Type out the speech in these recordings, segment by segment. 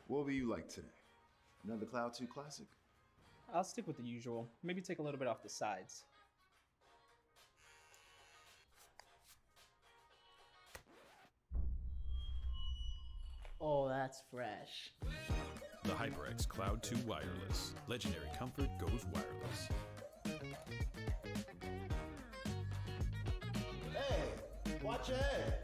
What will you like today? Another Cloud 2 classic? I'll stick with the usual. Maybe take a little bit off the sides. Oh, that's fresh. The HyperX Cloud 2 Wireless. Legendary comfort goes wireless. Hey, watch your head.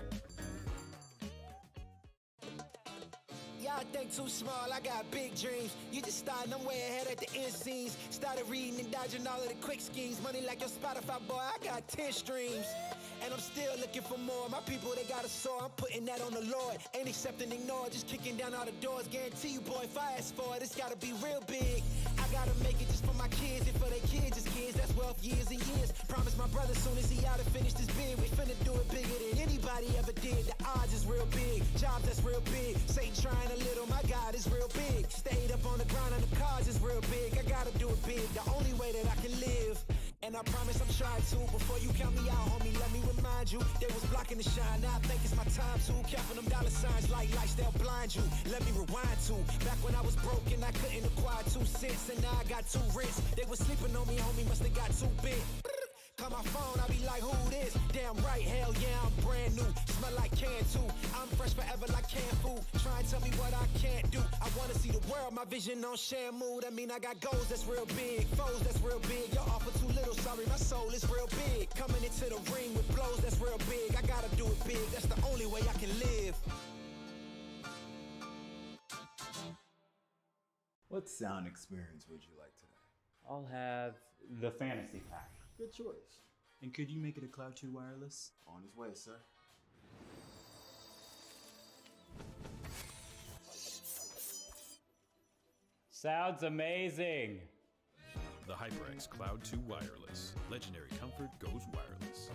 Y'all think too small, I got big dreams. You just starting, I'm way ahead at the end scenes. Started reading and dodging all of the quick schemes. Money like your Spotify, boy, I got 10 streams. And I'm still looking for more. My people, they got a soar. I'm putting that on the Lord. Ain't accepting, ignore, just kicking down all the doors. Guarantee you, boy, if I ask for it, it's gotta be real big. I gotta make it just for my kids and for their kids' kids. That's wealth years and years. Promise my brother soon as he out and finish this bid, we finna do it bigger than anybody ever did. The odds is real big. Jobs that's real big. Satan trying a little, my God is real big. Stayed up on the ground and the cars is real big. I gotta do it big, the only way that I can live. And I promise I'm trying to. Before you count me out, homie, let me remind you. They was blocking the shine, now I think it's my time to. Counting them dollar signs like lights, they'll blind you. Let me rewind to. Back when I was broke and I couldn't acquire 2 cents. And now I got 2 rents. They was sleeping on me, homie, must have got too big. Call my phone, I be like, who this? Damn right, hell yeah, I'm brand new. Smell like can too. I'm fresh forever like canned food. Try and tell me what I can't do. I wanna see the world, my vision on Shamu. That mean I got goals that's real big, foes that's real big. Y'all offer too little, sorry, my soul is real big. Coming into the ring with blows that's real big. I gotta do it big, that's the only way I can live. What sound experience would you like today? I'll have the fantasy pack. Good choice. And could you make it a Cloud 2 wireless? On his way, sir. Sounds amazing. The HyperX Cloud 2 Wireless. Legendary comfort goes wireless.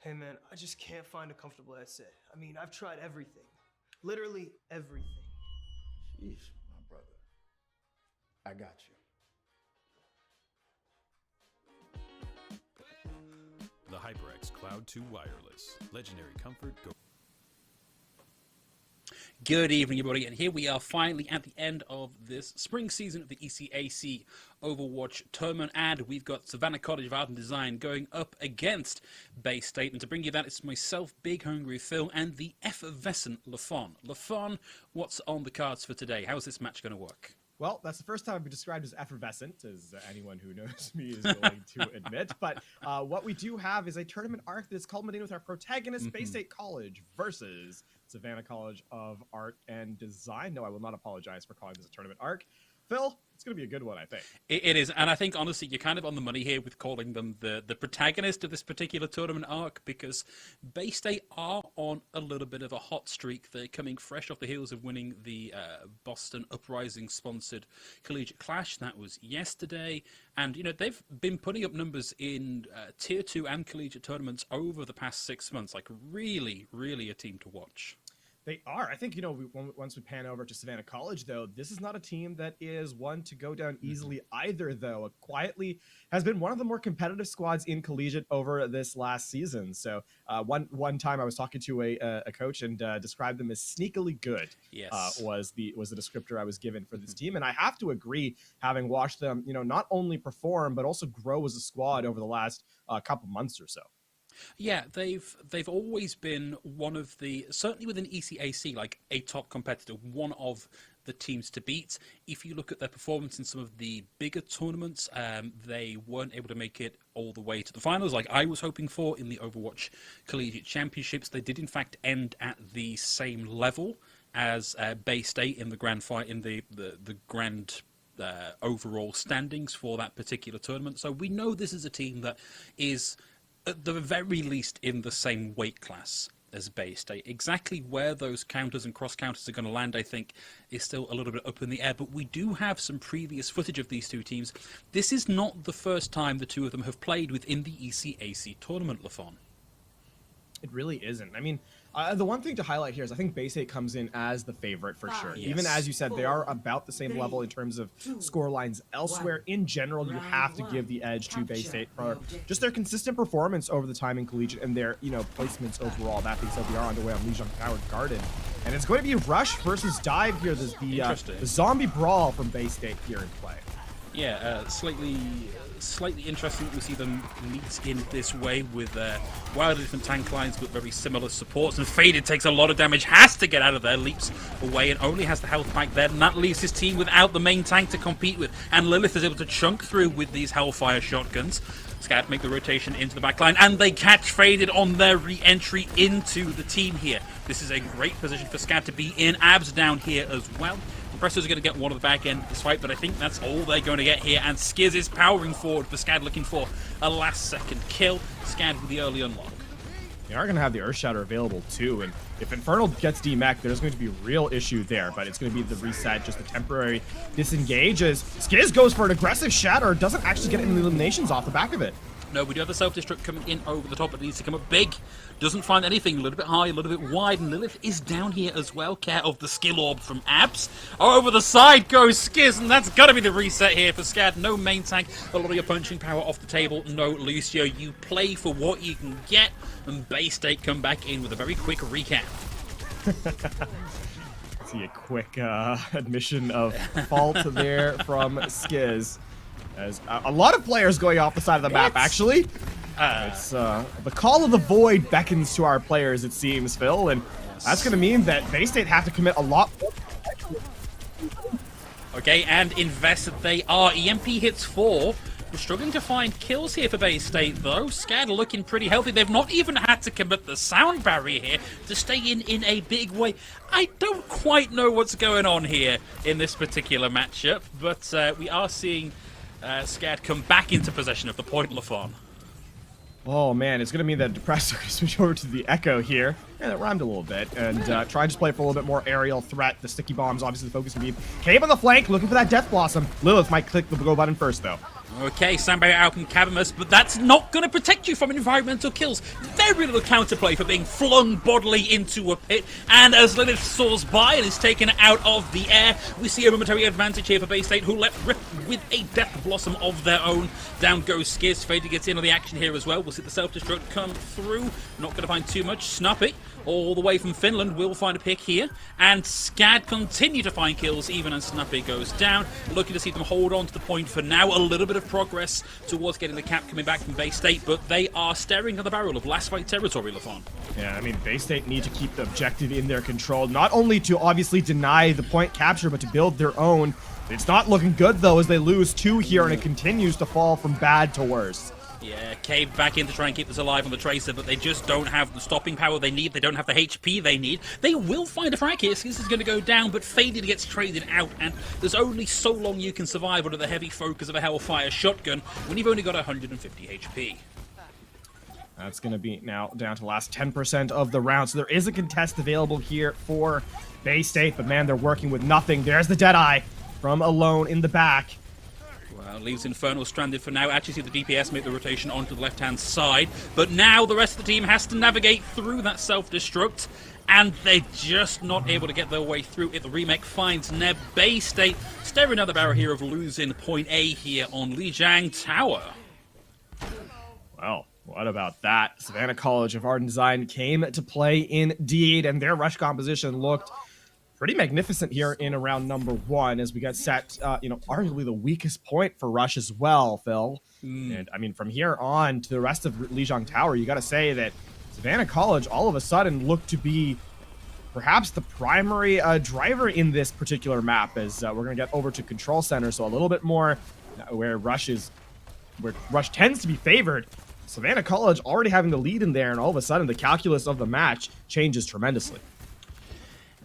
Hey man, I just can't find a comfortable headset. I mean, I've tried everything. Literally everything. Sheesh, my brother. I got you. The HyperX Cloud 2 Wireless. Legendary comfort goes. Good evening, everybody, and here we are finally at the end of this spring season of the ECAC Overwatch tournament, and we've got Savannah College of Art and Design going up against Bay State, and to bring you that, it's myself, Big Hungry Phil, and the effervescent LaFon. LaFon, what's on the cards for today? How's this match going to work? Well, that's the first time I've been described as effervescent, as anyone who knows me is going to admit. But what we do have is a tournament arc that's culminating with our protagonist, Bay State College, versus Savannah College of Art and Design. No, I will not apologize for calling this a tournament arc. Phil, it's going to be a good one, I think. It is, and I think, honestly, you're kind of on the money here with calling them the protagonist of this particular tournament arc, because Bay State are on a little bit of a hot streak. They're coming fresh off the heels of winning the Boston Uprising-sponsored Collegiate Clash. That was yesterday, and, you know, they've been putting up numbers in Tier 2 and Collegiate tournaments over the past 6 months. Like, really, really a team to watch. They are. I think, you know, once we pan over to Savannah College, though, this is not a team that is one to go down easily either, though. It quietly has been one of the more competitive squads in Collegiate over this last season. So one time I was talking to a coach and described them as sneakily good. Yes. Was the descriptor I was given for this team. And I have to agree, having watched them, you know, not only perform, but also grow as a squad over the last couple months or so. Yeah, they've always been one of the, certainly within ECAC, like a top competitor, one of the teams to beat. If you look at their performance in some of the bigger tournaments, they weren't able to make it all the way to the finals like I was hoping for in the Overwatch Collegiate Championships. They did in fact end at the same level as Bay State in the grand fight, in the grand overall standings for that particular tournament. So we know this is a team that is, at the very least, in the same weight class as Bay State. Exactly where those counters and cross counters are going to land, I think, is still a little bit up in the air. But we do have some previous footage of these two teams. This is not the first time the two of them have played within the ECAC tournament, Lafon. It really isn't. I mean, the one thing to highlight here is I think Bay State comes in as the favorite for sure. Yes. Even as you said, they are about the same level in terms of score lines elsewhere. In general, you have to give the edge to Bay State for just their consistent performance over the time in collegiate and their, placements overall. That being said, we are underway on Lijiang Tower Garden. And it's going to be Rush versus Dive here. There's the zombie brawl from Bay State here in play. Yeah, slightly interesting that we see them meet in this way with wildly different tank lines but very similar supports. And Faded takes a lot of damage, has to get out of there, leaps away and only has the health back there. And that leaves his team without the main tank to compete with. And Lilith is able to chunk through with these Hellfire shotguns. SCAD make the rotation into the back line, and they catch Faded on their re-entry into the team here. This is a great position for SCAD to be in. Abs down here as well. Pressers are going to get one of the back end of this fight, but I think that's all they're going to get here. And Skiz is powering forward for SCAD, looking for a last-second kill. SCAD with the early unlock. They are going to have the Earthshatter available too, and if Infernal gets demech, there's going to be a real issue there, but it's going to be the reset, just a temporary disengage as Skiz goes for an aggressive shatter, doesn't actually get any eliminations off the back of it. No, we do have the self-destruct coming in over the top, but it needs to come up big. Doesn't find anything, a little bit high, a little bit wide, and Lilith is down here as well. Care of the skill orb from Abs. Oh, over the side goes Skiz, and that's got to be the reset here for SCAD. No main tank, a lot of your punching power off the table. No Lucio, you play for what you can get, and Bay State come back in with a very quick recap. See a quick admission of fault there from Skiz. As a lot of players going off the side of the map, actually. It's the call of the void beckons to our players, it seems, Phil, and that's going to mean that Bay State have to commit a lot more. Okay, and invested they are. EMP hits 4. We're struggling to find kills here for Bay State, though. SCAD are looking pretty healthy. They've not even had to commit the sound barrier here to stay in a big way. I don't quite know what's going on here in this particular matchup, but we are seeing SCAD come back into possession of the point, Lafon. Oh man, it's going to mean that Depressor can switch over to the Echo here. Yeah, that rhymed a little bit. And try and just play for a little bit more aerial threat. The sticky bombs, obviously the focus beam. Cave on the flank, looking for that Death Blossom. Lilith might click the go button first, though. Okay, Sandbarrier out from Cabimus, but that's not going to protect you from environmental kills. Very little counterplay for being flung bodily into a pit, and as Lilith soars by and is taken out of the air, we see a momentary advantage here for Bay State, who let rip with a Death Blossom of their own. Down goes Skiz, Faded gets in on the action here as well. We'll see the self-destruct come through, not going to find too much. Snuppy, all the way from Finland, will find a pick here, and SCAD continue to find kills even as Snuppy goes down. Looking to see them hold on to the point for now. A little bit of progress towards getting the cap coming back from Bay State, but they are staring at the barrel of last fight territory, Lafon. Yeah, I mean, Bay State need to keep the objective in their control, not only to obviously deny the point capture, but to build their own. It's not looking good, though, as they lose 2 here, and it continues to fall from bad to worse. Yeah, Cave back in to try and keep this alive on the Tracer, but they just don't have the stopping power they need. They don't have the HP they need. They will find a frag here. This is going to go down, but Faded gets traded out, and there's only so long you can survive under the heavy focus of a Hellfire shotgun when you've only got 150 HP. That's going to be now down to the last 10% of the round, so there is a contest available here for Bay State, but man, they're working with nothing. There's the Deadeye from Alone in the back. Well, leaves Infernal stranded for now. Actually see the DPS make the rotation onto the left-hand side. But now the rest of the team has to navigate through that self-destruct. And they're just not able to get their way through it. The remake finds Neb. Bay State staring at the barrel here of losing point A here on Lijiang Tower. Well, what about that? Savannah College of Art and Design came to play indeed, and their rush composition looked pretty magnificent here in round number 1 as we got set, arguably the weakest point for Rush as well, Phil. And I mean, from here on to the rest of Lijiang Tower, you got to say that Savannah College all of a sudden looked to be perhaps the primary driver in this particular map as we're going to get over to Control Center, so a little bit more where Rush tends to be favored. Savannah College already having the lead in there, and all of a sudden the calculus of the match changes tremendously.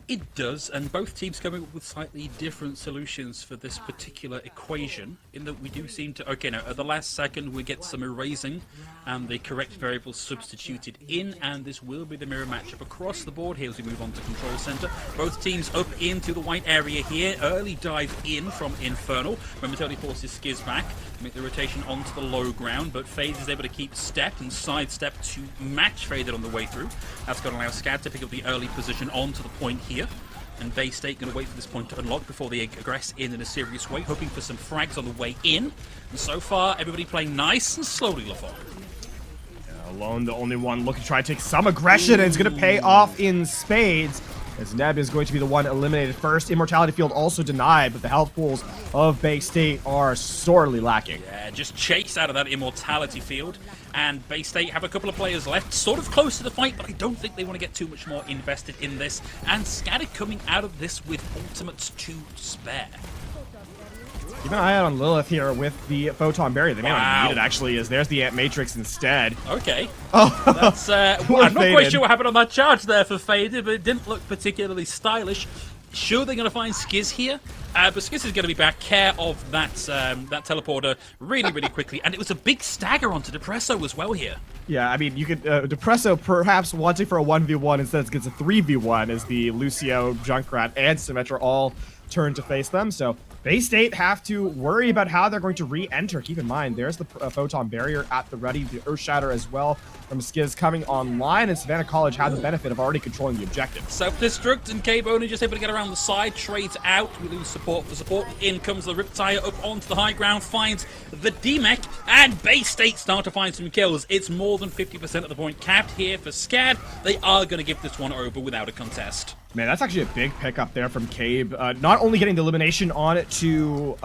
It does, and both teams coming up with slightly different solutions for this particular equation, in that we do seem to... Okay, now, at the last second, we get some erasing, and the correct variables substituted in, and this will be the mirror matchup across the board here as we move on to Control Center. Both teams up into the white area here. Early dive in from Infernal. Momentarily forces Skiz back, make the rotation onto the low ground, but FaZe is able to keep step and sidestep to match Faded on the way through. That's going to allow SCAD to pick up the early position onto the point here. And Bay State going to wait for this point to unlock before they aggress in a serious way, hoping for some frags on the way in. And so far, everybody playing nice and slowly, LaFon. Alone, the only one looking to try to take some aggression, and it's going to pay off in spades, as Neb is going to be the one eliminated first. Immortality Field also denied, but the health pools of Bay State are sorely lacking. Yeah, just chase out of that Immortality Field. And Bay State have a couple of players left, sort of close to the fight, but I don't think they want to get too much more invested in this. And SCAD coming out of this with ultimates to spare. Keep an eye out on Lilith here with the Photon Barrier. They may not need it, actually, as there's the Ant Matrix instead. Okay. Oh, that's, I'm not quite sure what happened on that charge there for Faded, but it didn't look particularly stylish. Sure, they're going to find Skiz here, but Skiz is going to be back care of that that teleporter really, really quickly. And it was a big stagger onto Depresso as well here. Yeah, I mean, you could Depresso perhaps wanting for a 1v1 instead gets a 3v1 as the Lucio, Junkrat, and Symmetra all turn to face them. So Bay State have to worry about how they're going to re-enter. Keep in mind, there's the Photon Barrier at the ready, the Earth Shatter as well from Skiz coming online, and Savannah College had the benefit of already controlling the objective. Self-destruct, and Cave only just able to get around the side, trades out, we lose support for support. In comes the Riptire up onto the high ground, finds the D-Mech, and Bay State start to find some kills. It's more than 50% of the point capped here for SCAD. They are going to give this one over without a contest. Man, that's actually a big pickup there from Cabe. Not only getting the elimination on it to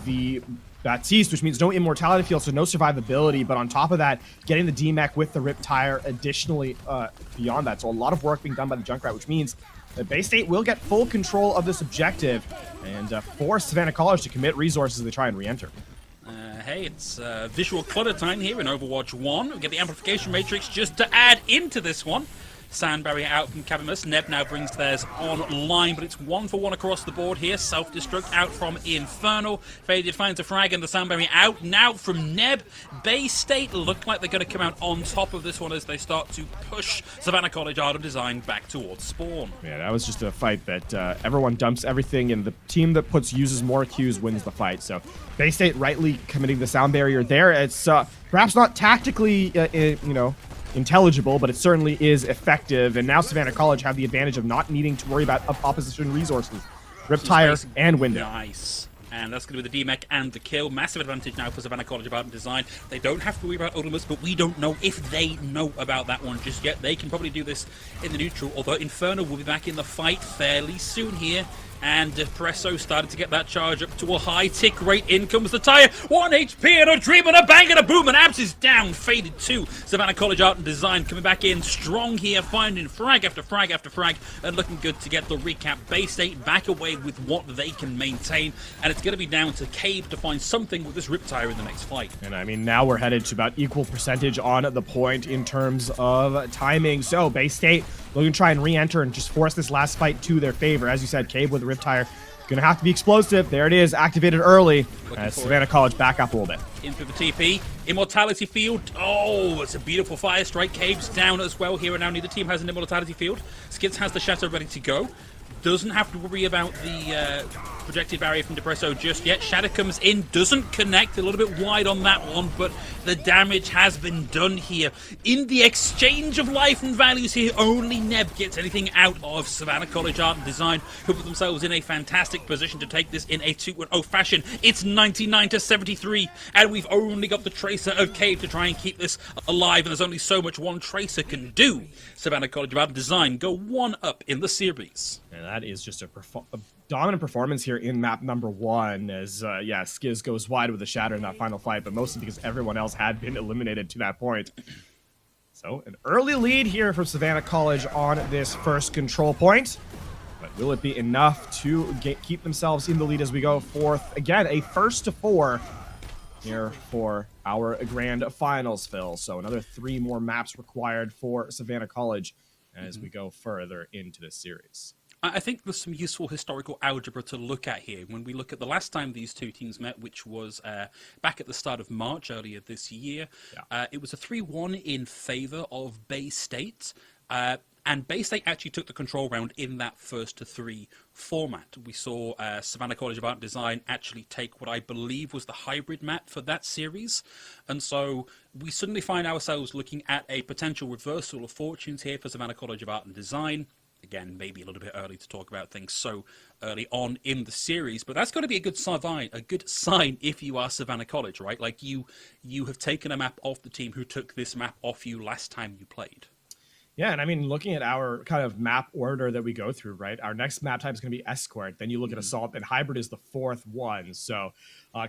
the Baptiste, which means no immortality field, so no survivability, but on top of that, getting the D-Mech with the Riptire additionally beyond that. So a lot of work being done by the Junkrat, which means that Bay State will get full control of this objective and force Savannah College to commit resources as they try and re-enter. Hey, it's visual clutter time here in Overwatch 1. We get the Amplification Matrix just to add into this one. Sound barrier out from Cabimus. Neb now brings theirs online, but it's 1-for-1 across the board here. Self-destruct out from Infernal. Faded finds a frag and the sound barrier out now from Neb. Bay State look like they're going to come out on top of this one as they start to push Savannah College Art and Design back towards spawn. Yeah, that was just a fight that everyone dumps everything, and the team that uses more Qs wins the fight. So Bay State rightly committing the sound barrier there. It's perhaps not tactically, intelligible, but it certainly is effective. And now Savannah College have the advantage of not needing to worry about opposition resources. Riptire and Window. Nice. And that's going to be the D-Mech and the kill. Massive advantage now for Savannah College of Art and Design. They don't have to worry about Ultimus, but we don't know if they know about that one just yet. They can probably do this in the neutral, although Inferno will be back in the fight fairly soon here. And Depresso started to get that charge up to a high tick rate. In comes the tire. 1 HP and a dream and a bang and a boom. And Abs is down. Faded 2. Savannah College Art and Design coming back in strong here. Finding frag after frag after frag. And looking good to get the recap. Bay State back away with what they can maintain. And it's going to be down to Cave to find something with this Riptire in the next fight. And I mean, now we're headed to about equal percentage on the point in terms of timing. So Bay State looking to try and re-enter and just force this last fight to their favor. As you said, Cave with the Riptire gonna have to be explosive. There it is, activated early as Savannah College back up a little bit. In through the TP, Immortality Field. Oh, it's a beautiful fire strike. Cave's down as well here, and now neither team has an Immortality Field. Skids has the Shatter ready to go. Doesn't have to worry about the projected barrier from Depresso just yet. Shatter comes in, doesn't connect, a little bit wide on that one, but the damage has been done here. In the exchange of life and values here, only Neb gets anything out of Savannah College Art and Design, who put themselves in a fantastic position to take this in a 2-0 fashion. It's 99-73, and we've only got the Tracer of Cave to try and keep this alive, and there's only so much one Tracer can do. Savannah College Art and Design go 1-up in the series. And that is just a dominant performance here in map number 1 as, Skiz goes wide with a Shatter in that final fight, but mostly because everyone else had been eliminated to that point. So, an early lead here from Savannah College on this first control point. But will it be enough to keep themselves in the lead as we go forth? Again, a 1-4 here for our grand finals, Phil. So, another 3 more maps required for Savannah College as we go further into this series. I think there's some useful historical algebra to look at here. When we look at the last time these two teams met, which was back at the start of March earlier this year, it was a 3-1 in favor of Bay State. And Bay State actually took the control round in that 1-3 format. We saw Savannah College of Art and Design actually take what I believe was the hybrid map for that series. And so we suddenly find ourselves looking at a potential reversal of fortunes here for Savannah College of Art and Design. Again, maybe a little bit early to talk about things so early on in the series, but that's got to be a good sign if you are Savannah College, right? Like you have taken a map off the team who took this map off you last time you played. Yeah, and I mean, looking at our kind of map order that we go through, right? Our next map type is going to be Escort. Then you look at Assault, and Hybrid is the 4th one. So,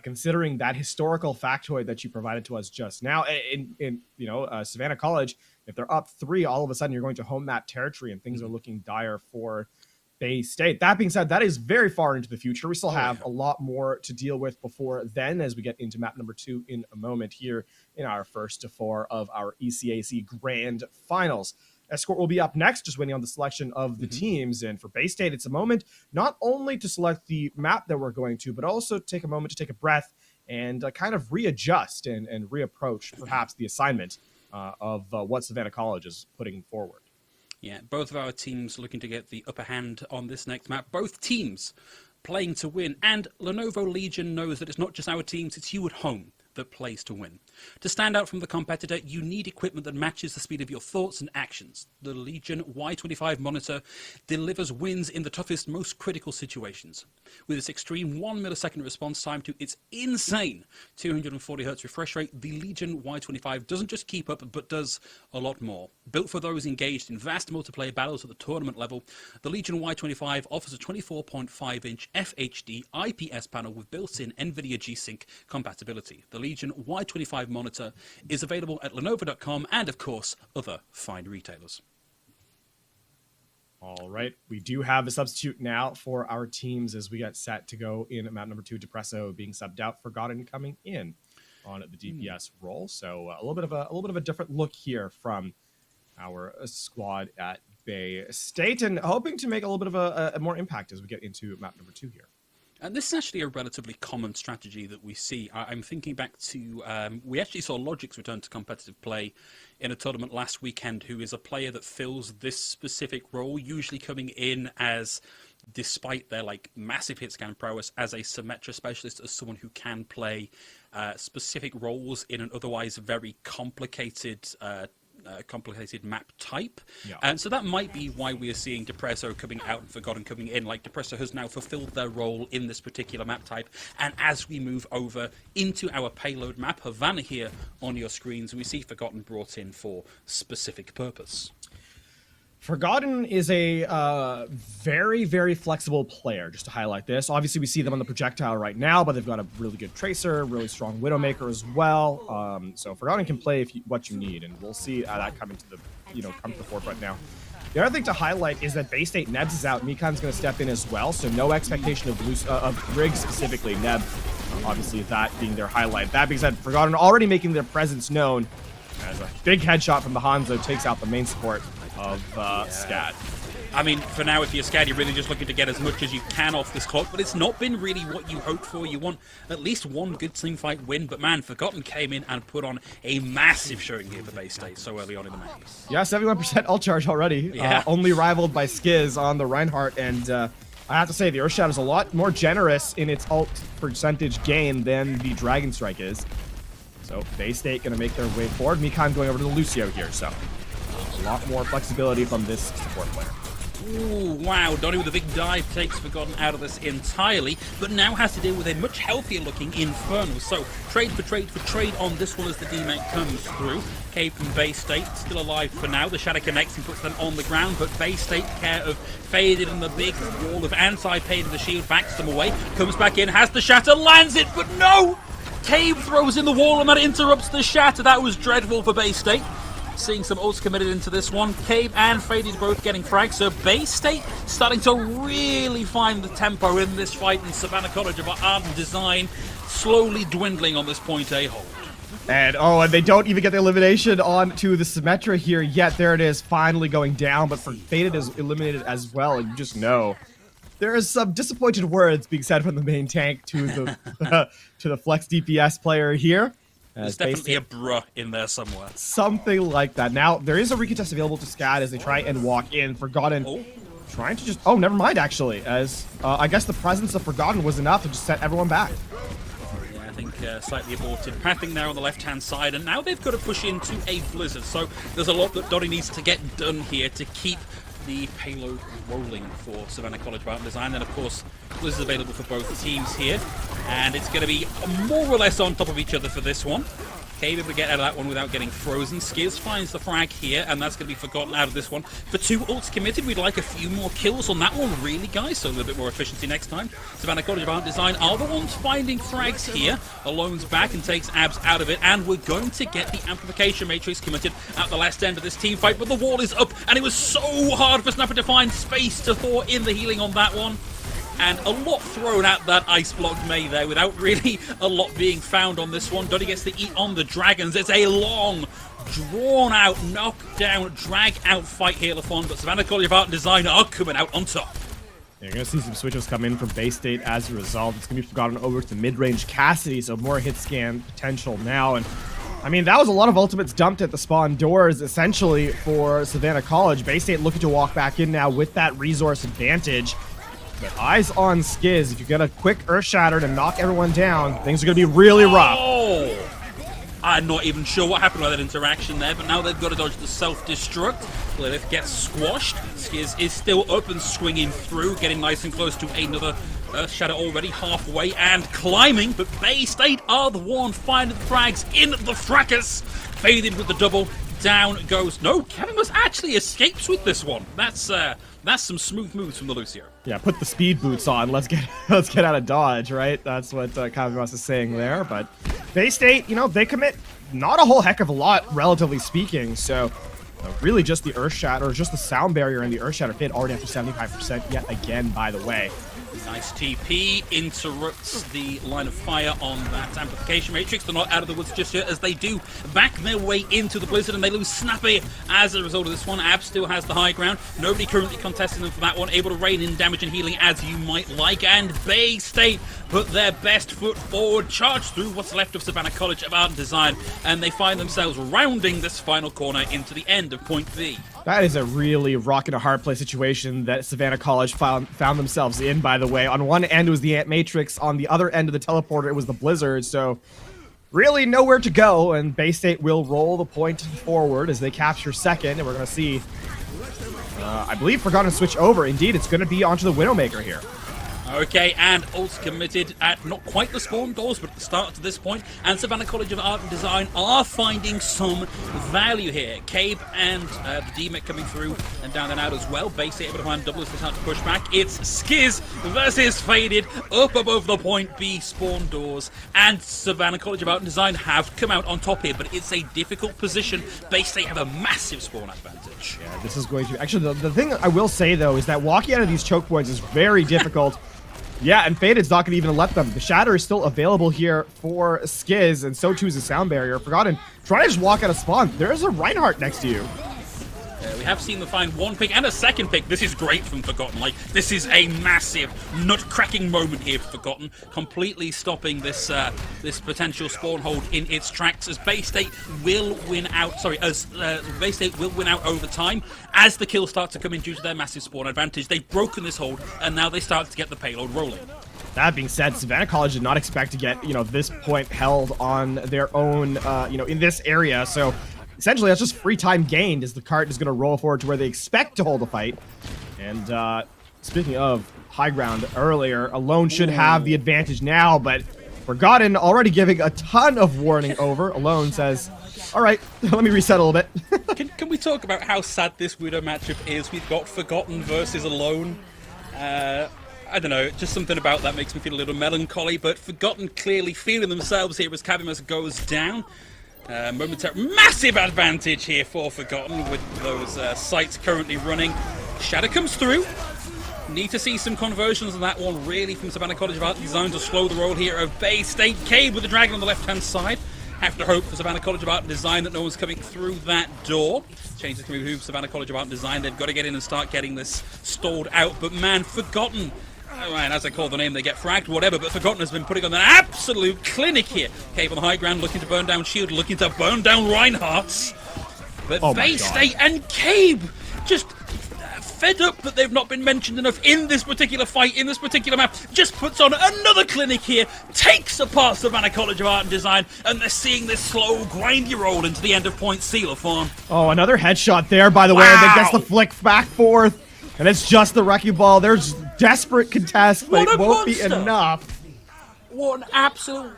considering that historical factoid that you provided to us just now, in Savannah College, if they're up 3, all of a sudden you're going to home map territory, and things are looking dire for Bay State. That being said, that is very far into the future. We still have a lot more to deal with before then, as we get into map number 2 in a moment here in our first to 4 of our ECAC Grand Finals. Escort will be up next, just waiting on the selection of the teams. And for Bay State, it's a moment not only to select the map that we're going to, but also take a moment to take a breath and kind of readjust and reapproach perhaps the assignment of what Savannah College is putting forward. Yeah, both of our teams looking to get the upper hand on this next map. Both teams playing to win. And Lenovo Legion knows that it's not just our teams, it's you at home that plays to win. To stand out from the competitor, you need equipment that matches the speed of your thoughts and actions. The Legion Y25 monitor delivers wins in the toughest, most critical situations. With its extreme 1 millisecond response time to its insane 240 Hz refresh rate, the Legion Y25 doesn't just keep up, but does a lot more. Built for those engaged in vast multiplayer battles at the tournament level, the Legion Y25 offers a 24.5-inch FHD IPS panel with built-in NVIDIA G-Sync compatibility. The Legion Y25 monitor is available at Lenovo.com and, of course, other fine retailers. All right, we do have a substitute now for our teams as we get set to go in map number 2. Depresso being subbed out, Forgotten coming in on the DPS role. So a little bit of a different look here from our squad at Bay State, and hoping to make a little bit of a more impact as we get into map number 2 here. And this is actually a relatively common strategy that we see. I'm thinking back to, we actually saw Logic's return to competitive play in a tournament last weekend, who is a player that fills this specific role, usually coming in as, despite their massive hit scan prowess, as a Symmetra specialist, as someone who can play specific roles in an otherwise very complicated map type. And so that might be why we are seeing Depresso coming out and Forgotten coming in. Depresso has now fulfilled their role in this particular map type, and as we move over into our payload map, Havana here on your screens, we see Forgotten brought in for specific purpose. Forgotten is a very, very flexible player, just to highlight this. Obviously, we see them on the projectile right now, but they've got a really good Tracer, really strong Widowmaker as well. So Forgotten can play what you need, and we'll see that come into come to the forefront now. The other thing to highlight is that Bay State Nebs is out. Mikan's going to step in as well, so no expectation of Riggs specifically. Neb, obviously, that being their highlight. That being said, Forgotten already making their presence known as a big headshot from the Hanzo takes out the main support of SCAD. I mean, for now, if you're SCAD, you're really just looking to get as much as you can off this clock, but it's not been really what you hoped for. You want at least one good teamfight win, but man, Forgotten came in and put on a massive showing here for Bay State so early on in the map. Yeah, 71% ult charge already, only rivaled by Skiz on the Reinhardt, and I have to say, the Earthshadow is a lot more generous in its ult percentage gain than the Dragon Strike is. So Bay State going to make their way forward. Mikan going over to the Lucio here, so a lot more flexibility from this support player. Ooh, wow, Donnie with a big dive takes Forgotten out of this entirely, but now has to deal with a much healthier looking Infernal. So trade for trade on this one as the DMAC comes through. Cave from Bay State still alive for now. The Shadow connects and puts them on the ground, but Bay State care of Faded and the big wall of anti-paid, the shield backs them away. Comes back in, has the Shatter, lands it, but no! Cave throws in the wall and that interrupts the Shatter. That was dreadful for Bay State. Seeing some ults committed into this one. Cave and Faded both getting fragged, so Bay State starting to really find the tempo in this fight, and Savannah College of Art and Design slowly dwindling on this point A hold. And and they don't even get the elimination onto the Symmetra here yet. There it is, finally going down, but Faded is eliminated as well, and you just know. There is some disappointed words being said from the main tank to the to the flex DPS player here. There's definitely a bruh in there somewhere. Something like that. Now, there is a recontest available to SCAD as they try and walk in. Forgotten trying to just... Oh, never mind, actually. As I guess the presence of Forgotten was enough to just set everyone back. Yeah, I think slightly aborted pathing there on the left-hand side. And now they've got to push into a blizzard. So there's a lot that Dottie needs to get done here to keep the payload rolling for Savannah College of Art and Design. And of course, Blizzard is available for both teams here. And it's going to be more or less on top of each other for this one. Cave able to get out of that one without getting frozen. Skiz finds the frag here, and that's going to be forgotten out of this one. For 2 ults committed, we'd like a few more kills on that one, really, guys, so a little bit more efficiency next time. Savannah College of Art and Design are the ones finding frags here. Alone's back and takes Abs out of it, and we're going to get the Amplification Matrix committed at the last end of this team fight, but the wall is up, and it was so hard for Snapper to find space to thaw in the healing on that one. And a lot thrown at that ice block May there without really a lot being found on this one. Dottie gets to eat on the dragons. It's a long, drawn-out, knockdown, drag-out fight here, Lafon, but Savannah College of Art and Design are coming out on top. You're going to see some switches come in from Bay State as a result. It's going to be forgotten over to mid-range Cassidy, so more hit scan potential now. And I mean, that was a lot of ultimates dumped at the spawn doors, essentially, for Savannah College. Bay State looking to walk back in now with that resource advantage. But eyes on Skiz. If you get a quick Earth Shatter to knock everyone down, things are going to be really rough. Oh! I'm not even sure what happened with that interaction there, but now they've got to dodge the self-destruct. Lilith gets squashed. Skiz is still up and swinging through, getting nice and close to another Earth Shatter already halfway and climbing, but Bay State are the one finding the frags in the fracas. Faded with the double. Down goes... No, Cavimus actually escapes with this one. That's some smooth moves from the Lucio. Yeah, put the speed boots on. Let's get out of Dodge, right? That's what Cavimus is saying there. But Bay State, you know, they commit not a whole heck of a lot, relatively speaking. So really just the Earth Shatter, or just the Sound Barrier and the Earth Shatter hit already up to 75% yet again, by the way. Nice TP, interrupts the line of fire on that Amplification Matrix. They're not out of the woods just yet, as they do back their way into the blizzard, and they lose Snappy as a result of this one. Ab still has the high ground. Nobody currently contesting them for that one. Able to rein in damage and healing as you might like, and Bay State put their best foot forward, charge through what's left of Savannah College of Art and Design, and they find themselves rounding this final corner into the end of Point B. That is a really rock and a hard play situation that Savannah College found themselves in, by the way. On one end, it was the Ant Matrix. On the other end of the teleporter, it was the Blizzard. So really nowhere to go, and Bay State will roll the point forward as they capture second, and we're going to see, I believe, Forgotten to switch over. Indeed, it's going to be onto the Widowmaker here. Okay, and ults committed at not quite the spawn doors, but at the start to this point. And Savannah College of Art and Design are finding some value here. Cabe and the D-Mech coming through and down and out as well. Bay State able to find double as they start to push back. It's Skiz versus Faded up above the Point B spawn doors. And Savannah College of Art and Design have come out on top here, but it's a difficult position. Bay State have a massive spawn advantage. Yeah, this is going to... Actually, the thing I will say, though, is that walking out of these choke points is very difficult. Yeah, and Faded's not going to even let them. The Shatter is still available here for Skiz, and so too is the Sound Barrier. Forgotten, try to just walk out of spawn. There's a Reinhardt next to you. We have seen them find one pick and a second pick. This is great from Forgotten. Like, this is a massive nut-cracking moment here for Forgotten, completely stopping this this potential spawn hold in its tracks, as Bay State will win out. Sorry, as Bay State will win out over time as the kills start to come in due to their massive spawn advantage. They've broken this hold, and now they start to get the payload rolling. That being said, Savannah College did not expect to get, you know, this point held on their own, you know, in this area. So essentially, that's just free time gained as the cart is going to roll forward to where they expect to hold a fight. And speaking of high ground earlier, Alone should have the advantage now, but Forgotten already giving a ton of warning over. Alone says, all right, let me reset a little bit. Can we talk about how sad this Widow matchup is? We've got Forgotten versus Alone. I don't know, just something about that makes me feel a little melancholy, but Forgotten clearly feeling themselves here as Cavimus goes down. Momentary massive advantage here for Forgotten with those sites currently running. Shadow comes through. Need to see some conversions on that one, really, from Savannah College of Art and Design to slow the roll here of Bay State. Cade with the dragon on the left-hand side. Have to hope for Savannah College of Art and Design that no one's coming through that door. Changes to move Savannah College of Art and Design. They've got to get in and start getting this stalled out. But man, Forgotten. Oh man, as I call the name, they get fragged, whatever. But Forgotten has been putting on an absolute clinic here. Cave on the high ground, looking to burn down Shield, looking to burn down Reinhardt's. But Bay State and Cabe just fed up that they've not been mentioned enough in this particular fight, in this particular map, just puts on another clinic here, takes apart Savannah College of Art and Design, and they're seeing this slow, grindy roll into the end of point Seal form. Oh, another headshot there, by the way, and then gets the flick back forth, and it's just the wrecking ball. There's desperate contest, but it won't be enough. What an absolute,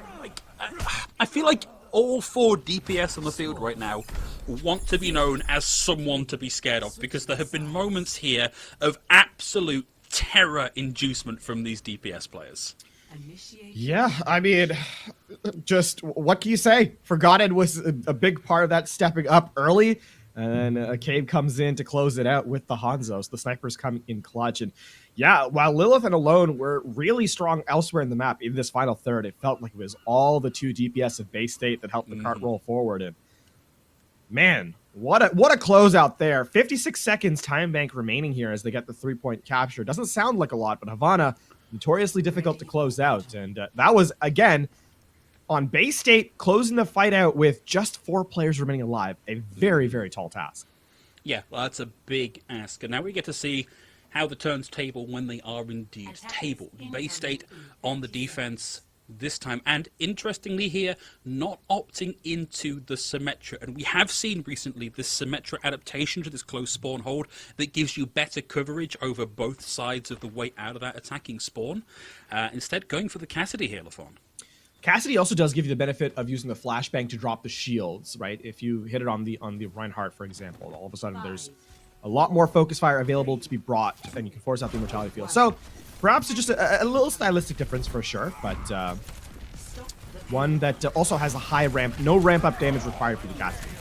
I feel like all 4 DPS on the field right now want to be known as someone to be scared of, because there have been moments here of absolute terror inducement from these DPS players. Yeah, I mean, just what can you say? Forgotten was a big part of that stepping up early, and then Cave comes in to close it out with the Hanzos. The snipers come in clutch, and yeah, while Lilith and Alone were really strong elsewhere in the map in this final third, it felt like it was all the 2 DPS of Bay State that helped the cart roll forward. And man, what a closeout there. 56 seconds time bank remaining here as they get the 3-point capture. Doesn't sound like a lot, but Havana, notoriously difficult to close out. And that was, again, on Bay State, closing the fight out with just 4 players remaining alive. A very, very tall task. Yeah, well, that's a big ask. And now we get to see how the turns table when they are indeed tabled. Bay State on the defense this time, and interestingly here, not opting into the Symmetra. And we have seen recently this Symmetra adaptation to this close spawn hold that gives you better coverage over both sides of the way out of that attacking spawn. Instead, going for the Cassidy here, LaFon. Cassidy also does give you the benefit of using the flashbang to drop the shields, right? If you hit it on the Reinhardt, for example, all of a sudden there's a lot more focus fire available to be brought, and you can force out the immortality field. So perhaps it's just a little stylistic difference for sure, but one that also has a high ramp, no ramp up damage required for the Cassidy.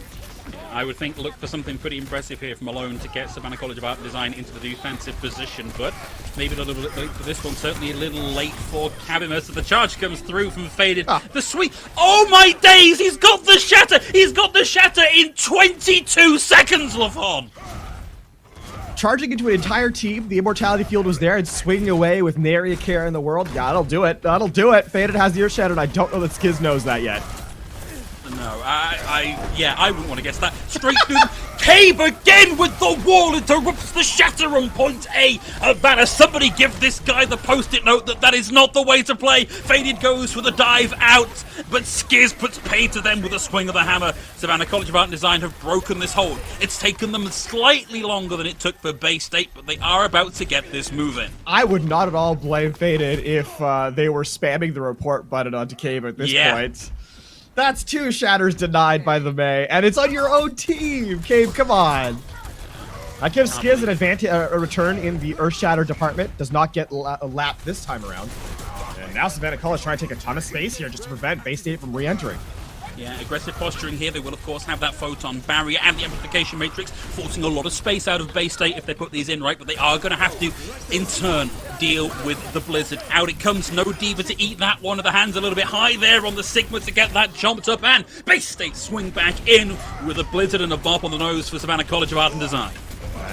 I would think look for something pretty impressive here from Malone to get Savannah College of Art and Design into the defensive position, but maybe a little bit late for this one, certainly a little late for Cabimus. The charge comes through from Faded. The sweep. Oh my days, he's got the shatter! He's got the shatter in 22 seconds, LaFon! Charging into an entire team, the immortality field was there and swinging away with nary a care in the world. Yeah, that'll do it. That'll do it. Faded has the ear shattered. I don't know that Skiz knows that yet. No, I wouldn't want to guess that. Straight through the Cave again with the wall, interrupts the shatter on point A. Havana, somebody give this guy the post-it note that is not the way to play. Faded goes for the dive out, but Skiz puts pay to them with a swing of the hammer. Savannah College of Art and Design have broken this hold. It's taken them slightly longer than it took for Bay State, but they are about to get this moving. I would not at all blame Faded if they were spamming the report button onto Cave at this point. That's 2 shatters denied by the May, and it's on your own team, Cave. Come on. That gives Skiz an advantage, a return in the Earth Shatter department. Does not get a lap this time around. And now Savannah College trying to take a ton of space here just to prevent Bay State from re-entering. Yeah, aggressive posturing here. They will, of course, have that photon barrier and the amplification matrix, forcing a lot of space out of Bay State if they put these in right, but they are going to have to, in turn, deal with the Blizzard. Out it comes. No Diva to eat that one. The hands a little bit high there on the Sigma to get that jumped up, and Bay State swing back in with a Blizzard and a bop on the nose for Savannah College of Art and Design.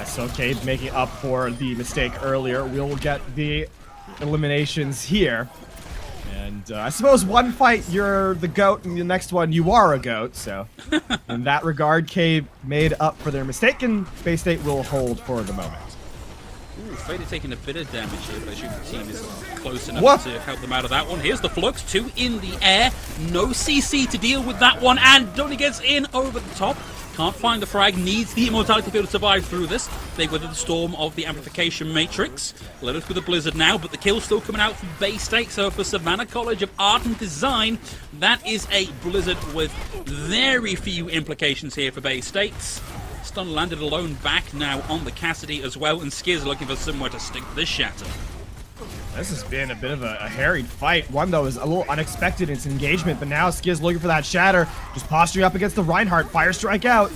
So Cade making up for the mistake earlier. We'll get the eliminations here. And I suppose one fight you're the GOAT, and the next one you are a GOAT. So in that regard, Cade made up for their mistake, and Bay State will hold for the moment. Ooh, Faded taking a bit of damage here, but I assume the team is close enough to help them out of that one. Here's the Flux, 2 in the air. No CC to deal with that one, and Donny gets in over the top. Can't find the frag, needs the immortality to be able to survive through this. They weather the storm of the amplification matrix. Let us with the Blizzard now, but the kill's still coming out from Bay State. So for Savannah College of Art and Design, that is a Blizzard with very few implications here for Bay State. Stun landed alone back now on the Cassidy as well, and Skiz looking for somewhere to stick this shatter. This has been a bit of a harried fight. One, though, is a little unexpected in its engagement, but now Skiz looking for that shatter, just posturing up against the Reinhardt. Fire strike out.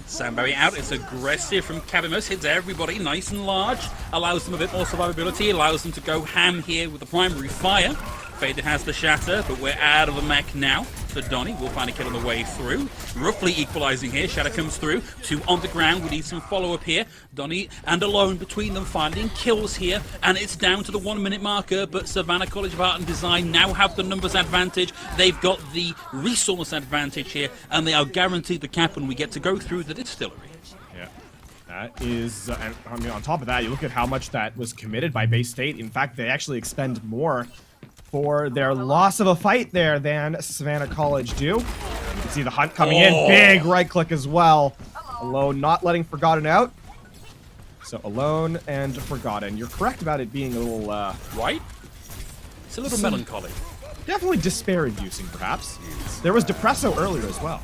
Sandberry out. It's aggressive from Cabimus. Hits everybody nice and large. Allows them a bit more survivability. Allows them to go ham here with the primary fire. Faded has the shatter, but we're out of the mech now. for Donny. We'll find a kill on the way through. Roughly equalizing here. Shadow comes through. 2 on the ground. We need some follow-up here. Donny and Alone between them finding kills here. And it's down to the 1 minute marker. But Savannah College of Art and Design now have the numbers advantage. They've got the resource advantage here. And they are guaranteed the cap when we get to go through the distillery. Yeah. That is, I mean, on top of that, you look at how much that was committed by Bay State. In fact, they actually expend more for their loss of a fight there than Savannah College do. You can see the hunt coming in. Big right click as well. Alone not letting Forgotten out. So Alone and Forgotten. You're correct about it being a little, Right? It's a little melancholy. Definitely despair-inducing, perhaps. There was Depresso earlier as well.